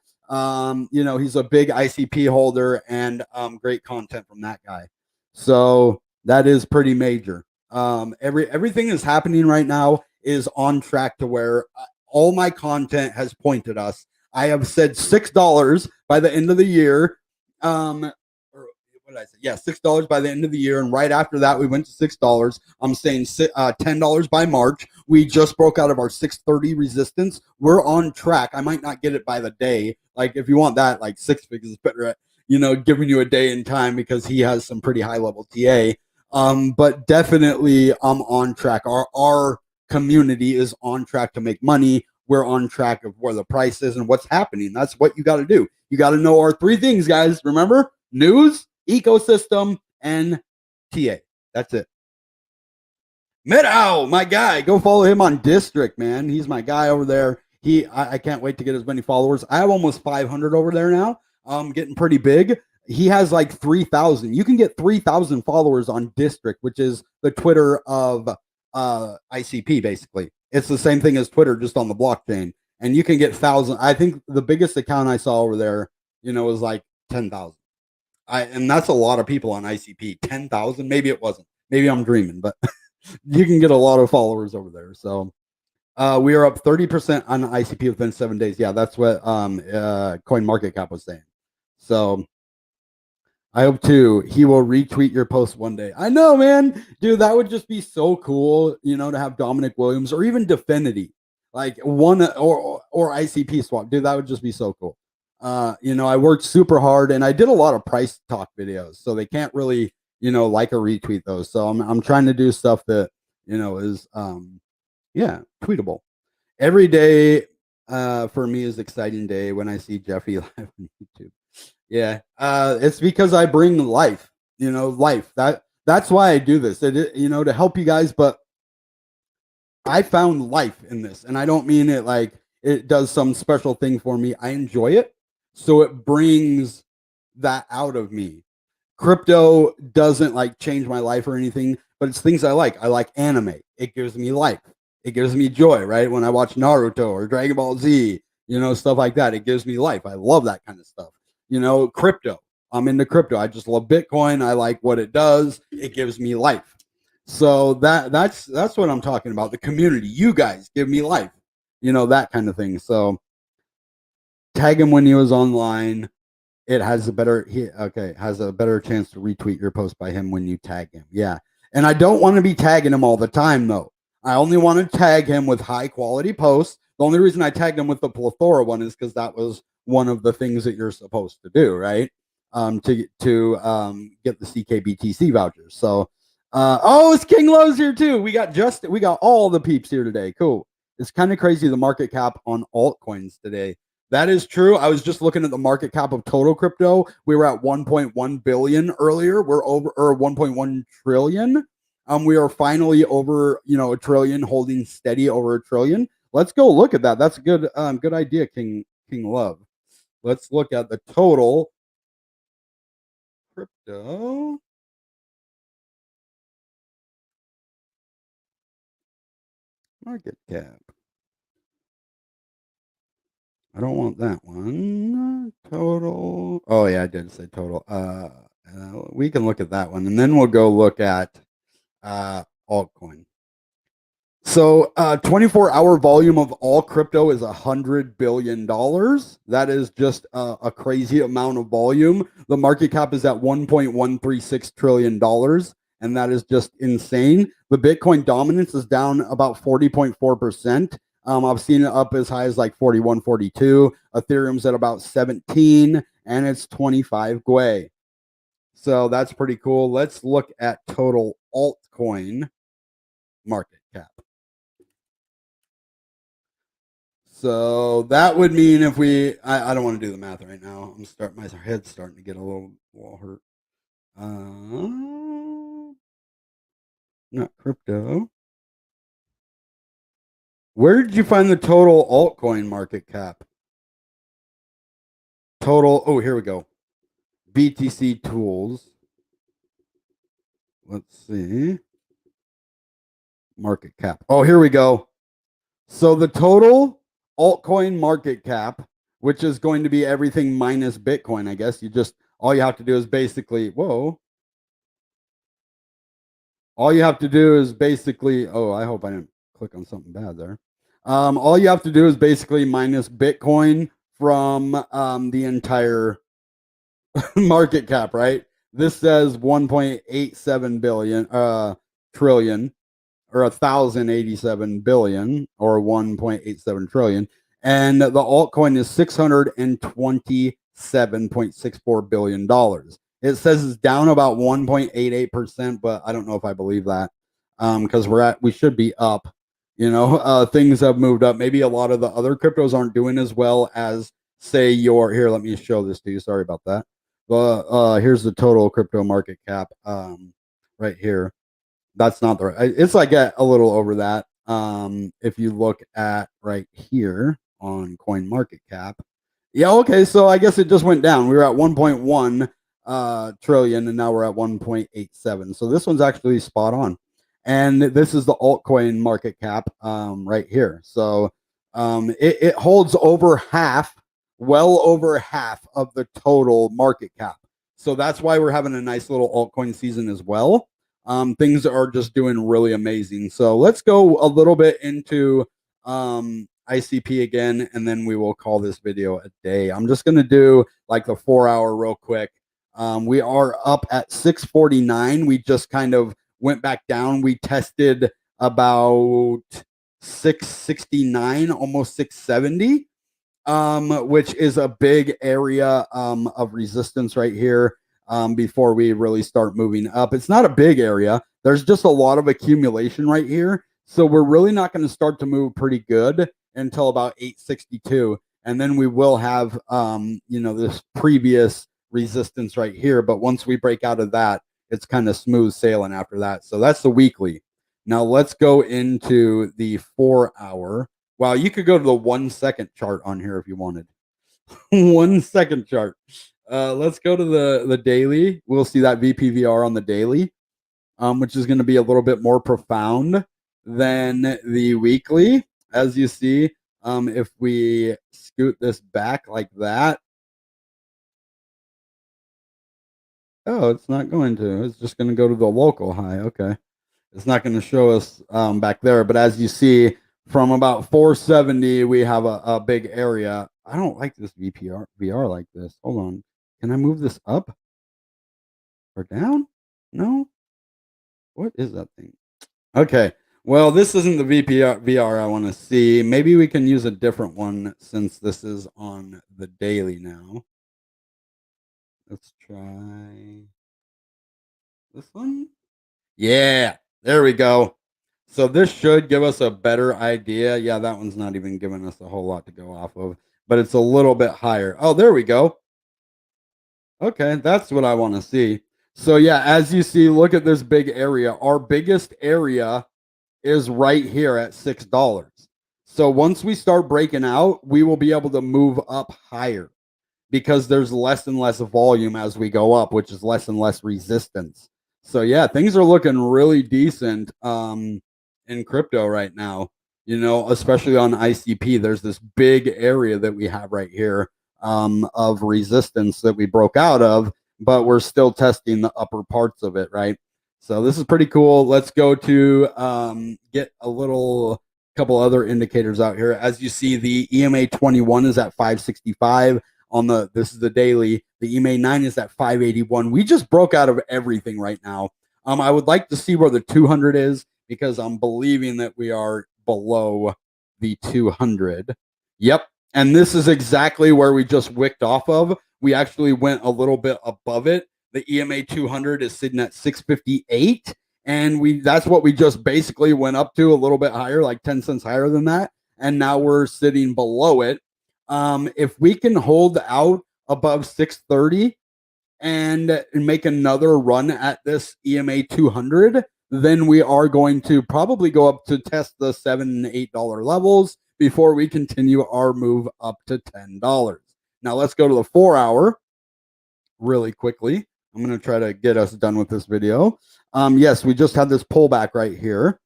You know, he's a big ICP holder, and great content from that guy. So that is pretty major. Everything that's happening right now is on track to where all my content has pointed us. I have said $6 by the end of the year. Or what did I say? Yeah, $6 by the end of the year, and right after that, we went to $6. I'm saying $10 by March. We just broke out of our 630 resistance. We're on track. I might not get it by the day. Like if you want that, like Six Figs is better at giving you a day in time because he has some pretty high level TA. But definitely, I'm on track. Our community is on track to make money. We're on track of where the price is and what's happening. That's what you got to do. You got to know our three things, guys. Remember, news, ecosystem, and TA. That's it. Medow, my guy. Go follow him on District, man. He's my guy over there. I can't wait to get as many followers. I have almost 500 over there now. Getting pretty big. He has like 3,000. You can get 3,000 followers on District, which is the Twitter of ICP, basically. It's the same thing as Twitter, just on the blockchain. And you can get 1,000. I think the biggest account I saw over there, was like 10,000. And that's a lot of people on ICP. 10,000. Maybe it wasn't. Maybe I'm dreaming, but you can get a lot of followers over there. So we are up 30% on ICP within 7 days. Yeah, that's what Coin Market Cap was saying. So I hope too he will retweet your post one day. I know, man. Dude, that would just be so cool, to have Dominic Williams or even Dfinity, like one or ICP swap. Dude, that would just be so cool. I worked super hard and I did a lot of price talk videos, so they can't really, like or retweet those. So I'm trying to do stuff that, is tweetable. Every day for me is exciting day when I see Jeffy live on YouTube. Yeah, it's because I bring life, life. That's why I do this. To help you guys. But I found life in this, and I don't mean it like it does some special thing for me. I enjoy it, so it brings that out of me. Crypto doesn't like change my life or anything, but it's things I like. I like anime. It gives me life. It gives me joy, right? When I watch Naruto or Dragon Ball Z, stuff like that. It gives me life. I love that kind of stuff. Crypto. I'm into crypto. I just love Bitcoin. I like what it does. It gives me life. So that's what I'm talking about. The community. You guys give me life. That kind of thing. So tag him when he was online. It has a better chance to retweet your post by him when you tag him. Yeah. And I don't want to be tagging him all the time though. I only want to tag him with high quality posts. The only reason I tagged him with the Plethora one is because that was one of the things that you're supposed to do, right? To get the CKBTC vouchers. So, it's King Lowe's here too. We got all the peeps here today. Cool. It's kind of crazy the market cap on altcoins today. That is true. I was just looking at the market cap of total crypto. We were at 1.1 billion earlier. We're over 1.1 trillion. We are finally over, a trillion, holding steady over a trillion. Let's go look at that. That's a good idea, King Love. Let's look at the total crypto. Market cap. I don't want that one. Total. Oh yeah, I did say total. We can look at that one, and then we'll go look at altcoin. So 24-hour volume of all crypto is $100 billion. That is just a crazy amount of volume. The market cap is at $1.136 trillion, and that is just insane. The Bitcoin dominance is down about 40.4%. I've seen it up as high as like 41, 42. Ethereum's at about 17, and it's 25 Gwei. So that's pretty cool. Let's look at total altcoin market cap. So that would mean if I don't want to do the math right now. My head's starting to get a little hurt. Not crypto. Where did you find the total altcoin market cap? Total. Oh, here we go. BTC tools. Let's see. Market cap. Oh, here we go. So the total altcoin market cap which is going to be everything minus Bitcoin, I guess. All you have to do is basically, whoa. All you have to do is basically, oh, I hope I didn't click on something bad there. All you have to do is basically minus Bitcoin from the entire market cap, right? This says 1.87 billion trillion, or 1,087 billion, or 1.87 trillion, and the altcoin is $627.64 billion. It says it's down about 1.88%, but I don't know if I believe that, because we should be up. Things have moved up. Maybe a lot of the other cryptos aren't doing as well as, say, here. Let me show this to you. Sorry about that. But here's the total crypto market cap, right here. That's not the right. It's like a little over that. If you look at right here on Coin Market Cap, yeah, okay. So I guess it just went down. We were at 1.1 trillion, and now we're at 1.87. So this one's actually spot on. And this is the altcoin market cap, right here. So it holds over half, well over half of the total market cap. So that's why we're having a nice little altcoin season as well. Things are just doing really amazing. So let's go a little bit into ICP again, and then we will call this video a day. I'm just going to do like the 4-hour real quick. We are up at 649. We just kind of went back down. We tested about 669, almost 670, which is a big area of resistance right here. Before we really start moving up. It's not a big area. There's just a lot of accumulation right here. So we're really not going to start to move pretty good until about 862. And then we will have, this previous resistance right here. But once we break out of that, it's kind of smooth sailing after that. So that's the weekly. Now let's go into the 4-hour. Wow, you could go to the 1 second chart on here if you wanted. 1 second chart. Let's go to the daily. We'll see that VPVR on the daily, which is going to be a little bit more profound than the weekly. As you see, if we scoot this back like that. Oh, it's not going to. It's just going to go to the local high. Okay. It's not going to show us back there. But as you see, from about 470, we have a big area. I don't like this VR like this. Hold on. Can I move this up or down? No. What is that thing? Okay. Well, this isn't the VR I want to see. Maybe we can use a different one since this is on the daily now. Let's try this one. Yeah, there we go. So this should give us a better idea. Yeah, that one's not even giving us a whole lot to go off of, but it's a little bit higher. Oh, there we go. Okay, that's what I want to see. So yeah, as you see, look at this big area. Our biggest area is right here at $6. So once we start breaking out, we will be able to move up higher because there's less and less volume as we go up, which is less and less resistance. So yeah, things are looking really decent in crypto right now, especially on ICP. There's this big area that we have right here of resistance that we broke out of, but we're still testing the upper parts of it, right? So this is pretty cool. Let's go to get a couple other indicators out here. As you see, the EMA 21 is at 565 this is the daily. The EMA 9 is at 581. We just broke out of everything right now. I would like to see where the 200 is because I'm believing that we are below the 200. Yep. And this is exactly where we just wicked off of. We actually went a little bit above it. The EMA 200 is sitting at 658. And that's what we just basically went up to, a little bit higher, like 10 cents higher than that. And now we're sitting below it. If we can hold out above 630 and make another run at this EMA 200, then we are going to probably go up to test the $7 and $8 levels before we continue our move up to $10. Now let's go to the 4-hour really quickly. I'm going to try to get us done with this video. Yes, we just had this pullback right here.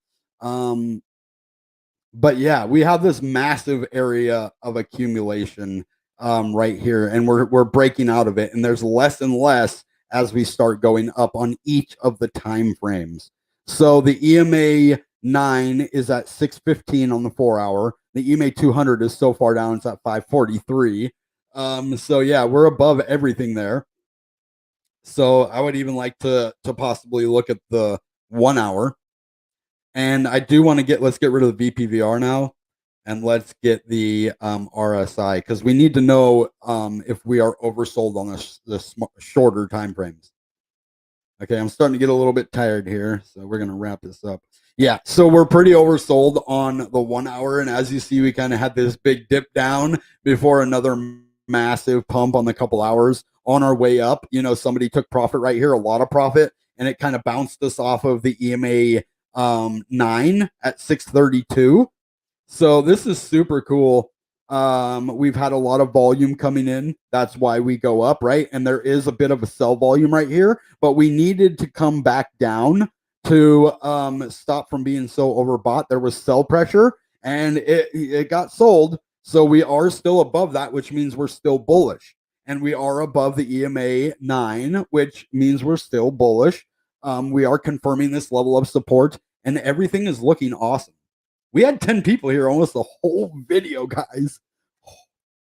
But yeah, we have this massive area of accumulation right here, and we're breaking out of it, and there's less and less as we start going up on each of the time frames. So the EMA 9 is at 615 on the 4 hour. The EMA 200 is so far down, it's at 543. So yeah, we're above everything there. So I would even like to possibly look at the 1 hour. And I do want to let's get rid of the VPVR now, and let's get the RSI, because we need to know if we are oversold on the shorter time frames. Okay, I'm starting to get a little bit tired here, so we're going to wrap this up. Yeah, so we're pretty oversold on the 1 hour, and as you see, we kind of had this big dip down before another massive pump on the couple hours on our way up. You know, somebody took profit right here, a lot of profit, and it kind of bounced us off of the EMA 9 at 632. So this is super cool. We've had a lot of volume coming in. That's why we go up, right? And there is a bit of a sell volume right here, but we needed to come back down to stop from being so overbought. There was sell pressure, and it got sold. So we are still above that, which means we're still bullish. And we are above the EMA 9, which means we're still bullish. We are confirming this level of support, and everything is looking awesome. We had 10 people here almost the whole video, guys.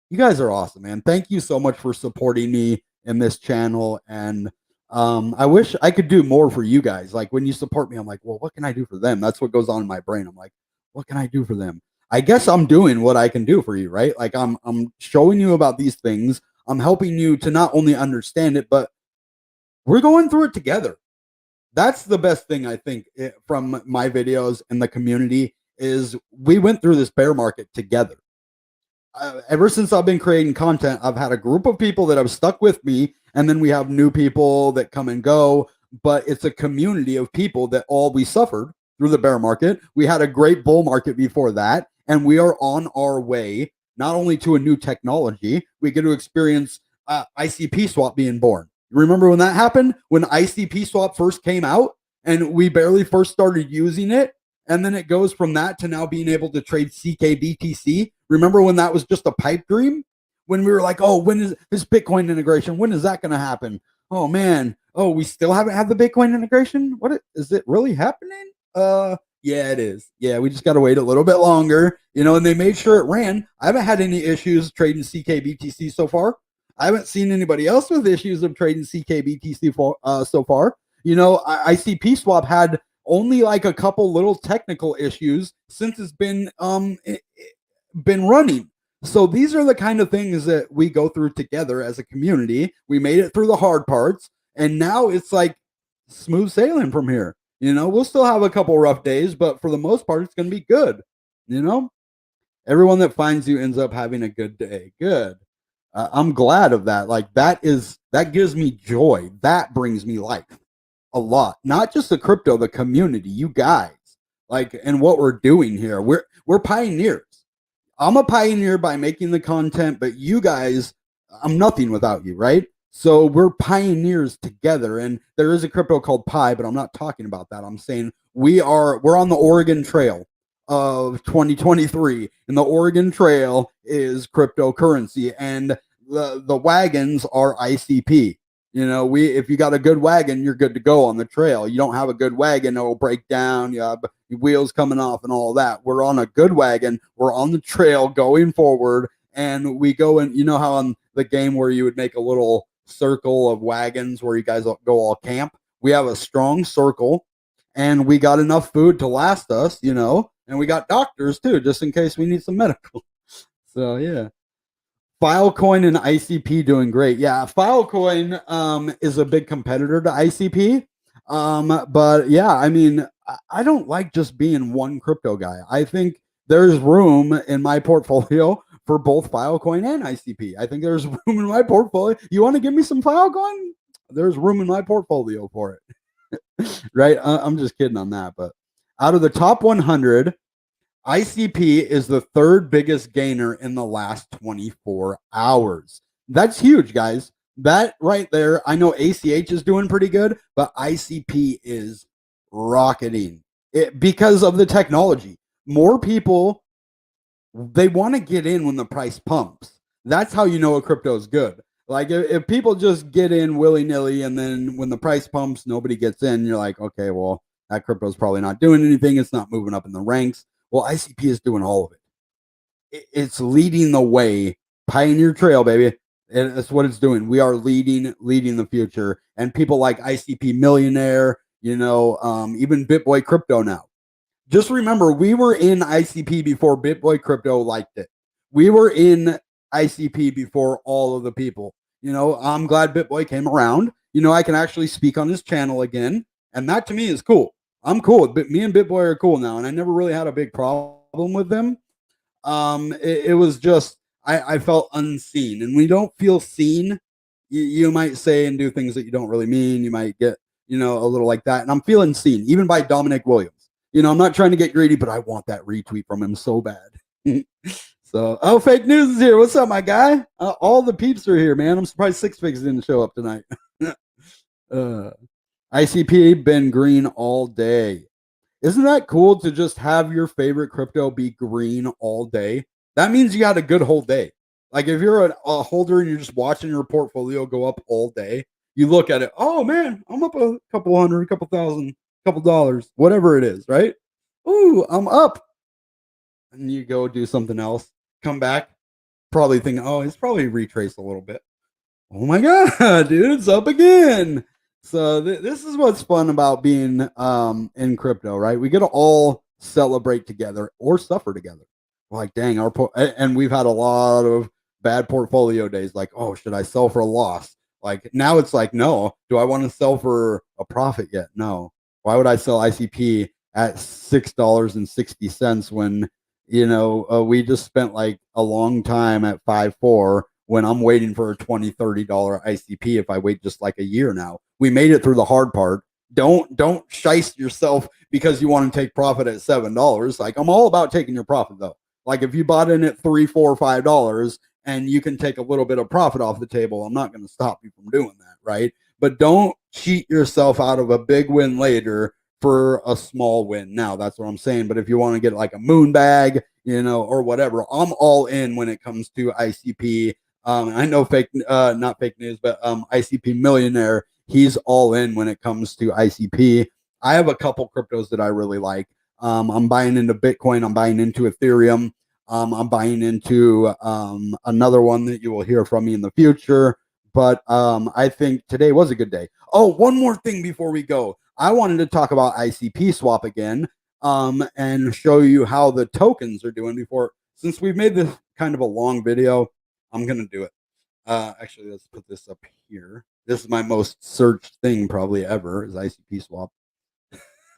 You guys are awesome, man. Thank you so much for supporting me in this channel. And I wish I could do more for you guys. Like when you support me, I'm like, well, what can I do for them? That's what goes on in my brain. I'm like, what can I do for them? I guess I'm doing what I can do for you, right? Like I'm showing you about these things. I'm helping you to not only understand it, but we're going through it together. That's the best thing I think from my videos and the community is we went through this bear market together. Ever since I've been creating content, I've had a group of people that have stuck with me, and then we have new people that come and go, but it's a community of people that all we suffered through the bear market. We had a great bull market before that, and we are on our way not only to a new technology, we get to experience ICP swap being born. Remember when that happened? When ICP swap first came out and we barely first started using it, and then it goes from that to now being able to trade CKBTC. Remember when that was just a pipe dream? When we were like, oh, when is this Bitcoin integration? When is that going to happen? Oh, man. Oh, we still haven't had the Bitcoin integration? What is it really happening? Yeah, it is. Yeah, we just got to wait a little bit longer, you know, and they made sure it ran. I haven't had any issues trading CKBTC so far. I haven't seen anybody else with issues of trading CKBTC so far. You know, ICP swap had only like a couple little technical issues since it's been running. So these are the kind of things that we go through together as a community. We made it through the hard parts, and now it's like smooth sailing from here. You know, we'll still have a couple rough days, but for the most part, it's going to be good. You know, everyone that finds you ends up having a good day. Good. I'm glad of that. Like that gives me joy. That brings me life a lot. Not just the crypto, the community, you guys. Like, and what we're doing here. We're pioneers. I'm a pioneer by making the content, but you guys, I'm nothing without you, right? So we're pioneers together. And there is a crypto called Pi, but I'm not talking about that. I'm saying we're on the Oregon Trail of 2023, and the Oregon Trail is cryptocurrency, and the wagons are ICP. You know, if you got a good wagon, you're good to go on the trail. You don't have a good wagon, it'll break down. You have wheels coming off and all that. We're on a good wagon. We're on the trail going forward, and we go in. You know how on the game where you would make a little circle of wagons where you guys go all camp? We have a strong circle, and we got enough food to last us, you know, and we got doctors too, just in case we need some medical. So yeah. Filecoin and ICP doing great. Yeah, Filecoin is a big competitor to ICP. But yeah, I mean, I don't like just being one crypto guy. I think there's room in my portfolio for both Filecoin and ICP. I think there's room in my portfolio. You want to give me some Filecoin? There's room in my portfolio for it. Right? I'm just kidding on that. But out of the top 100, ICP is the third biggest gainer in the last 24 hours. That's huge, guys. That right there, I know ACH is doing pretty good, but ICP is rocketing it because of the technology. More people, they want to get in when the price pumps. That's how you know a crypto is good. Like if people just get in willy-nilly and then when the price pumps, nobody gets in, you're like, okay, well, that crypto is probably not doing anything. It's not moving up in the ranks. Well, ICP is doing all of it. It's leading the way. Pioneer Trail, baby. And that's what it's doing. We are leading the future. And people like ICP Millionaire, even BitBoy Crypto now. Just remember, we were in ICP before BitBoy Crypto liked it. We were in ICP before all of the people. I'm glad BitBoy came around. I can actually speak on his channel again. And that to me is cool. I'm cool. But me and BitBoy are cool now. And I never really had a big problem with them. It was just, I felt unseen. And when you don't feel seen, you might say and do things that you don't really mean. You might get, a little like that. And I'm feeling seen, even by Dominic Williams. I'm not trying to get greedy, but I want that retweet from him so bad. So, fake news is here. What's up, my guy? All the peeps are here, man. I'm surprised Six Figs didn't show up tonight. ICP been green all day. Isn't that cool to just have your favorite crypto be green all day? That means you had a good whole day. Like if you're a holder and you're just watching your portfolio go up all day, you look at it, oh man, I'm up a couple hundred, a couple thousand, couple dollars, whatever it is, right? Ooh, I'm up. And you go do something else, come back, probably think, oh, it's probably retraced a little bit. Oh my God, dude, it's up again. So this is what's fun about being in crypto, right? We get to all celebrate together or suffer together. We're like, dang, and we've had a lot of bad portfolio days. Like, oh, should I sell for a loss? Like now it's like, no. Do I want to sell for a profit yet? No. Why would I sell ICP at $6.60 when we just spent like a long time at 5.4 when I'm waiting for a $20, $30 ICP if I wait just like a year now? We made it through the hard part. Don't shice yourself because you want to take profit at $7. Like I'm all about taking your profit though. Like if you bought in at $3, $4, $5 and you can take a little bit of profit off the table, I'm not going to stop you from doing that, right? But don't cheat yourself out of a big win later for a small win. Now that's what I'm saying. But if you want to get like a moon bag, or whatever, I'm all in when it comes to ICP. I know not fake news, but ICP Millionaire, he's all in when it comes to ICP. I have a couple cryptos that I really like. I'm buying into Bitcoin. I'm buying into Ethereum. I'm buying into another one that you will hear from me in the future. But I think today was a good day. Oh, one more thing before we go. I wanted to talk about ICP swap again and show you how the tokens are doing since we've made this kind of a long video. I'm going to do it. Actually, let's put this up here. This is my most searched thing probably ever is ICP swap.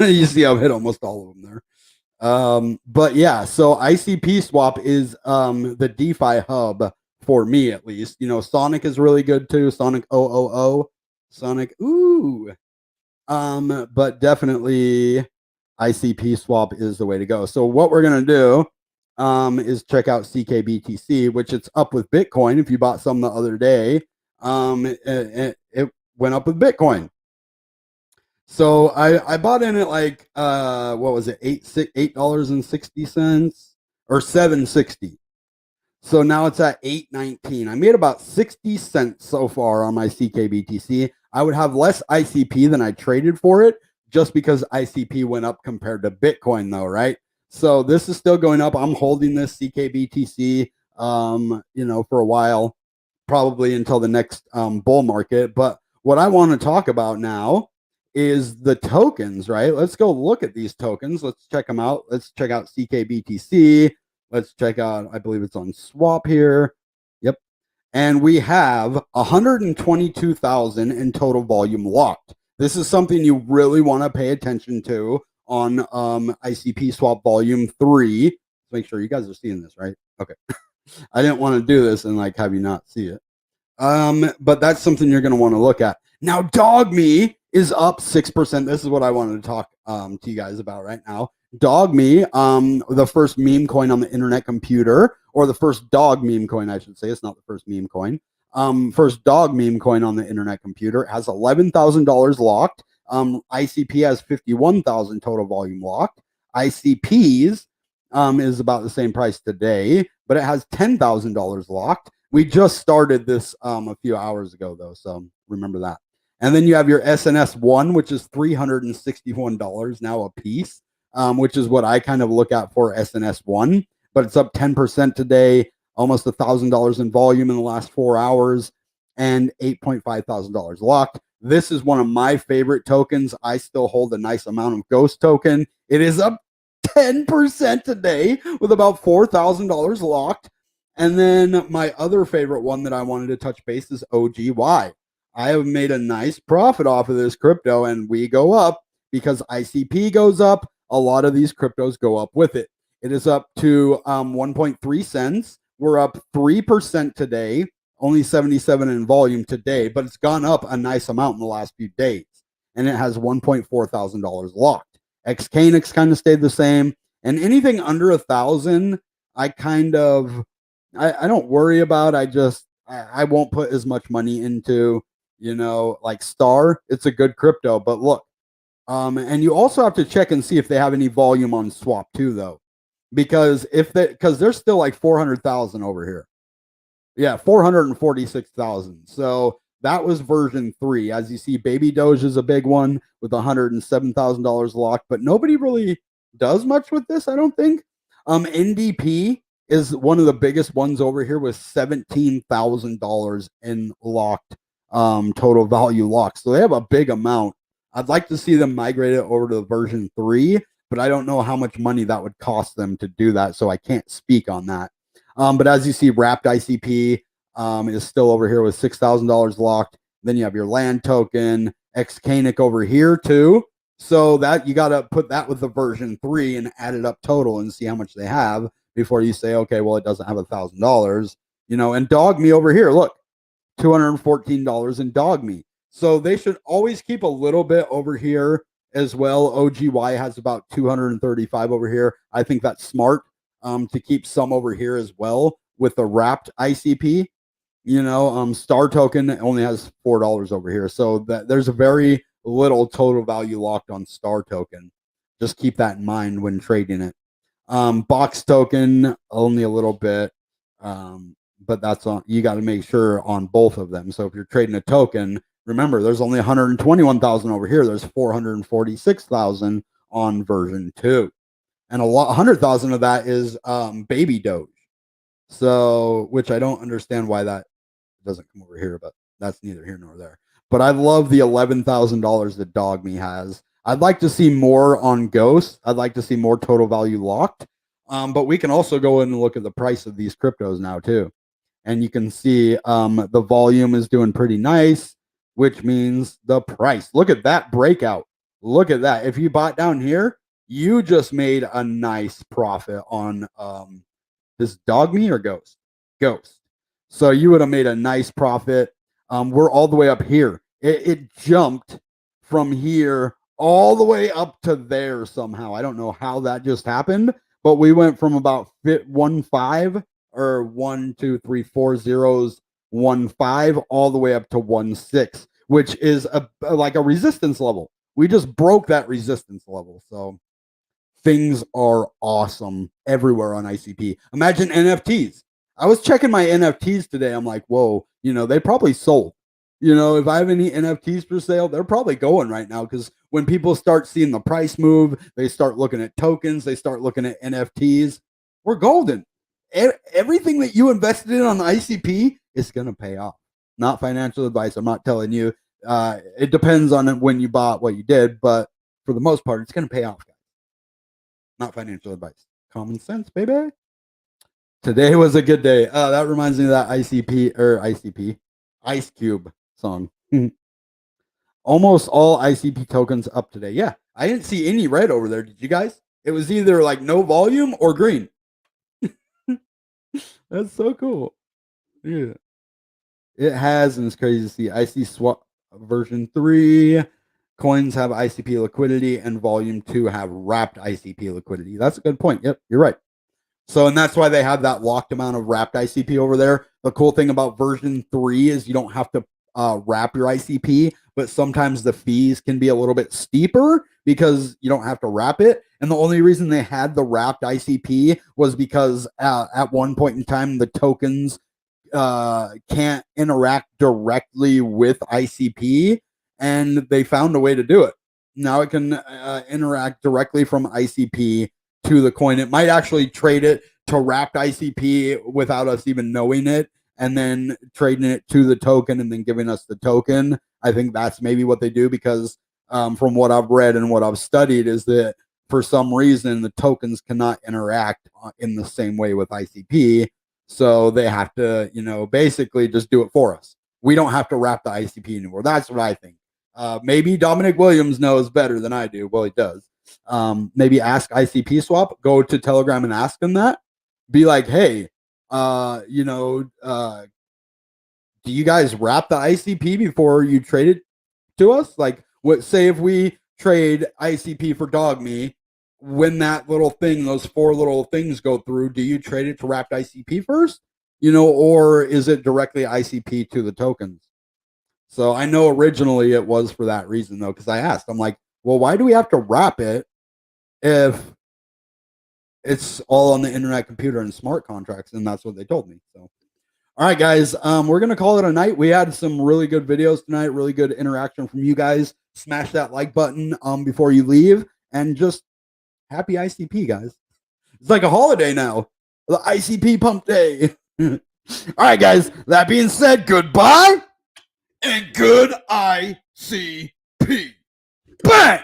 You see I've hit almost all of them there. But yeah, so ICP swap is the DeFi hub for me at least. Sonic is really good too. Sonic 000. Sonic, ooh. But definitely ICP swap is the way to go. So what we're going to do is check out CKBTC, which it's up with Bitcoin. If you bought some the other day, it went up with Bitcoin. So I bought in at like what was it, $8.60 or $7.60. So now it's at $8.19. I made about 60 cents so far on my CKBTC. I would have less ICP than I traded for it just because ICP went up compared to Bitcoin though, right? So this is still going up. I'm holding this CKBTC, for a while, probably until the next bull market. But what I want to talk about now is the tokens, right? Let's go look at these tokens. Let's check them out. Let's check out CKBTC. Let's check out, I believe it's on swap here. Yep. And we have 122,000 in total volume locked. This is something you really want to pay attention to on ICP swap volume 3. Let's make sure you guys are seeing this, right? Okay. I didn't want to do this and like have you not see it. But that's something you're going to want to look at. Now, DogMe is up 6%. This is what I wanted to talk to you guys about right now. DogMe, the first meme coin on the internet computer, or the first dog meme coin, I should say. It's not the first meme coin. First dog meme coin on the internet computer has $11,000 locked. ICP has 51,000 total volume locked. ICP's is about the same price today, but it has $10,000 locked. We just started this a few hours ago, though, so remember that. And then you have your SNS1, which is $361 now a piece, which is what I kind of look at for SNS1. But it's up 10% today, almost $1,000 in volume in the last 4 hours, and $8.5 thousand locked. This is one of my favorite tokens. I still hold a nice amount of Ghost token. It is up 10% today with about $4,000 locked. And then my other favorite one that I wanted to touch base is OGY. I have made a nice profit off of this crypto, and we go up because ICP goes up. A lot of these cryptos go up with it. It is up to 1.3 cents. We're up 3% today, only 77 in volume today, but it's gone up a nice amount in the last few days, and it has $1.4 thousand locked. Xcanix kind of stayed the same, and anything under 1,000, I kind of I don't worry about. I won't put as much money into, like Star. It's a good crypto, but look, and you also have to check and see if they have any volume on swap too, though, because there's still like 400,000 over here. Yeah, 446,000. So that was version 3. As you see, Baby Doge is a big one with $107,000 locked, but nobody really does much with this, I don't think. NDP is one of the biggest ones over here with $17,000 in locked total value locked. So they have a big amount. I'd like to see them migrate it over to version 3, but I don't know how much money that would cost them to do that, so I can't speak on that. But as you see, Wrapped ICP is still over here with $6,000 locked. Then you have your land token, Xcanic over here too. So that you got to put that with the version 3 and add it up total and see how much they have before you say, okay, well, it doesn't have $1,000, and Dog Me over here, look, $214 in Dog Me. So they should always keep a little bit over here as well. OGY has about 235 over here. I think that's smart to keep some over here as well with the wrapped ICP. Star token only has $4 over here. So there's a very little total value locked on Star token. Just keep that in mind when trading it. Box token, only a little bit. But that's on, you got to make sure on both of them. So if you're trading a token, remember there's only 121,000 over here. There's 446,000 on version 2. And 100,000 of that is Baby Doge. So, which I don't understand why that doesn't come over here, but that's neither here nor there. But I love the $11,000 that Dog Me has. I'd like to see more on Ghost. I'd like to see more total value locked. But we can also go in and look at the price of these cryptos now too. And you can see the volume is doing pretty nice, which means the price. Look at that breakout. Look at that. If you bought down here, you just made a nice profit on this Dog Me or Ghost? Ghost. So you would have made a nice profit. We're all the way up here. It jumped from here all the way up to there somehow. I don't know how that just happened, but we went from about 1.5 or 1, 2, 3, 4 zeros, 1.5 all the way up to 1.6, which is like a resistance level. We just broke that resistance level. So things are awesome everywhere on ICP. Imagine NFTs. I was checking my NFTs today. I'm like, whoa, they probably sold. If I have any NFTs for sale, they're probably going right now, because when people start seeing the price move, they start looking at tokens, they start looking at NFTs. We're golden. Everything that you invested in on ICP is going to pay off. Not financial advice. I'm not telling you. It depends on when you bought, what you did, but for the most part, it's going to pay off, guys. Not financial advice. Common sense, baby. Today was a good day. That reminds me of that ICP Ice Cube song. Almost all ICP tokens up today. Yeah, I didn't see any red over there. Did you guys? It was either like no volume or green. That's so cool. Yeah. It has, and it's crazy to see. IC swap version 3. Coins have ICP liquidity, and volume 2 have wrapped ICP liquidity. That's a good point. Yep, you're right. So, and that's why they have that locked amount of wrapped ICP over there. The cool thing about version 3 is you don't have to wrap your ICP, but sometimes the fees can be a little bit steeper because you don't have to wrap it. And the only reason they had the wrapped ICP was because at one point in time, the tokens can't interact directly with ICP, and they found a way to do it. Now it can interact directly from ICP to the coin. It might actually trade it to wrapped ICP without us even knowing it, and then trading it to the token and then giving us the token. I think that's maybe what they do, because from what I've read and what I've studied is that for some reason the tokens cannot interact in the same way with ICP. So they have to, basically just do it for us. We don't have to wrap the ICP anymore. That's what I think. Maybe Dominic Williams knows better than I do. Well, he does. Maybe ask ICP Swap. Go to Telegram and ask them that. Be like, hey, do you guys wrap the ICP before you trade it to us? Like, say if we trade ICP for DogMe, when that little thing, those 4 little things go through, do you trade it to wrapped ICP first? Or is it directly ICP to the tokens? So I know originally it was for that reason, though, because I asked. I'm like, well, why do we have to wrap it if it's all on the internet computer and smart contracts? And that's what they told me. So, all right, guys, we're going to call it a night. We had some really good videos tonight, really good interaction from you guys. Smash that like button before you leave, and just happy ICP, guys. It's like a holiday now. The ICP pump day. All right, guys, that being said, goodbye and good ICP. Bang!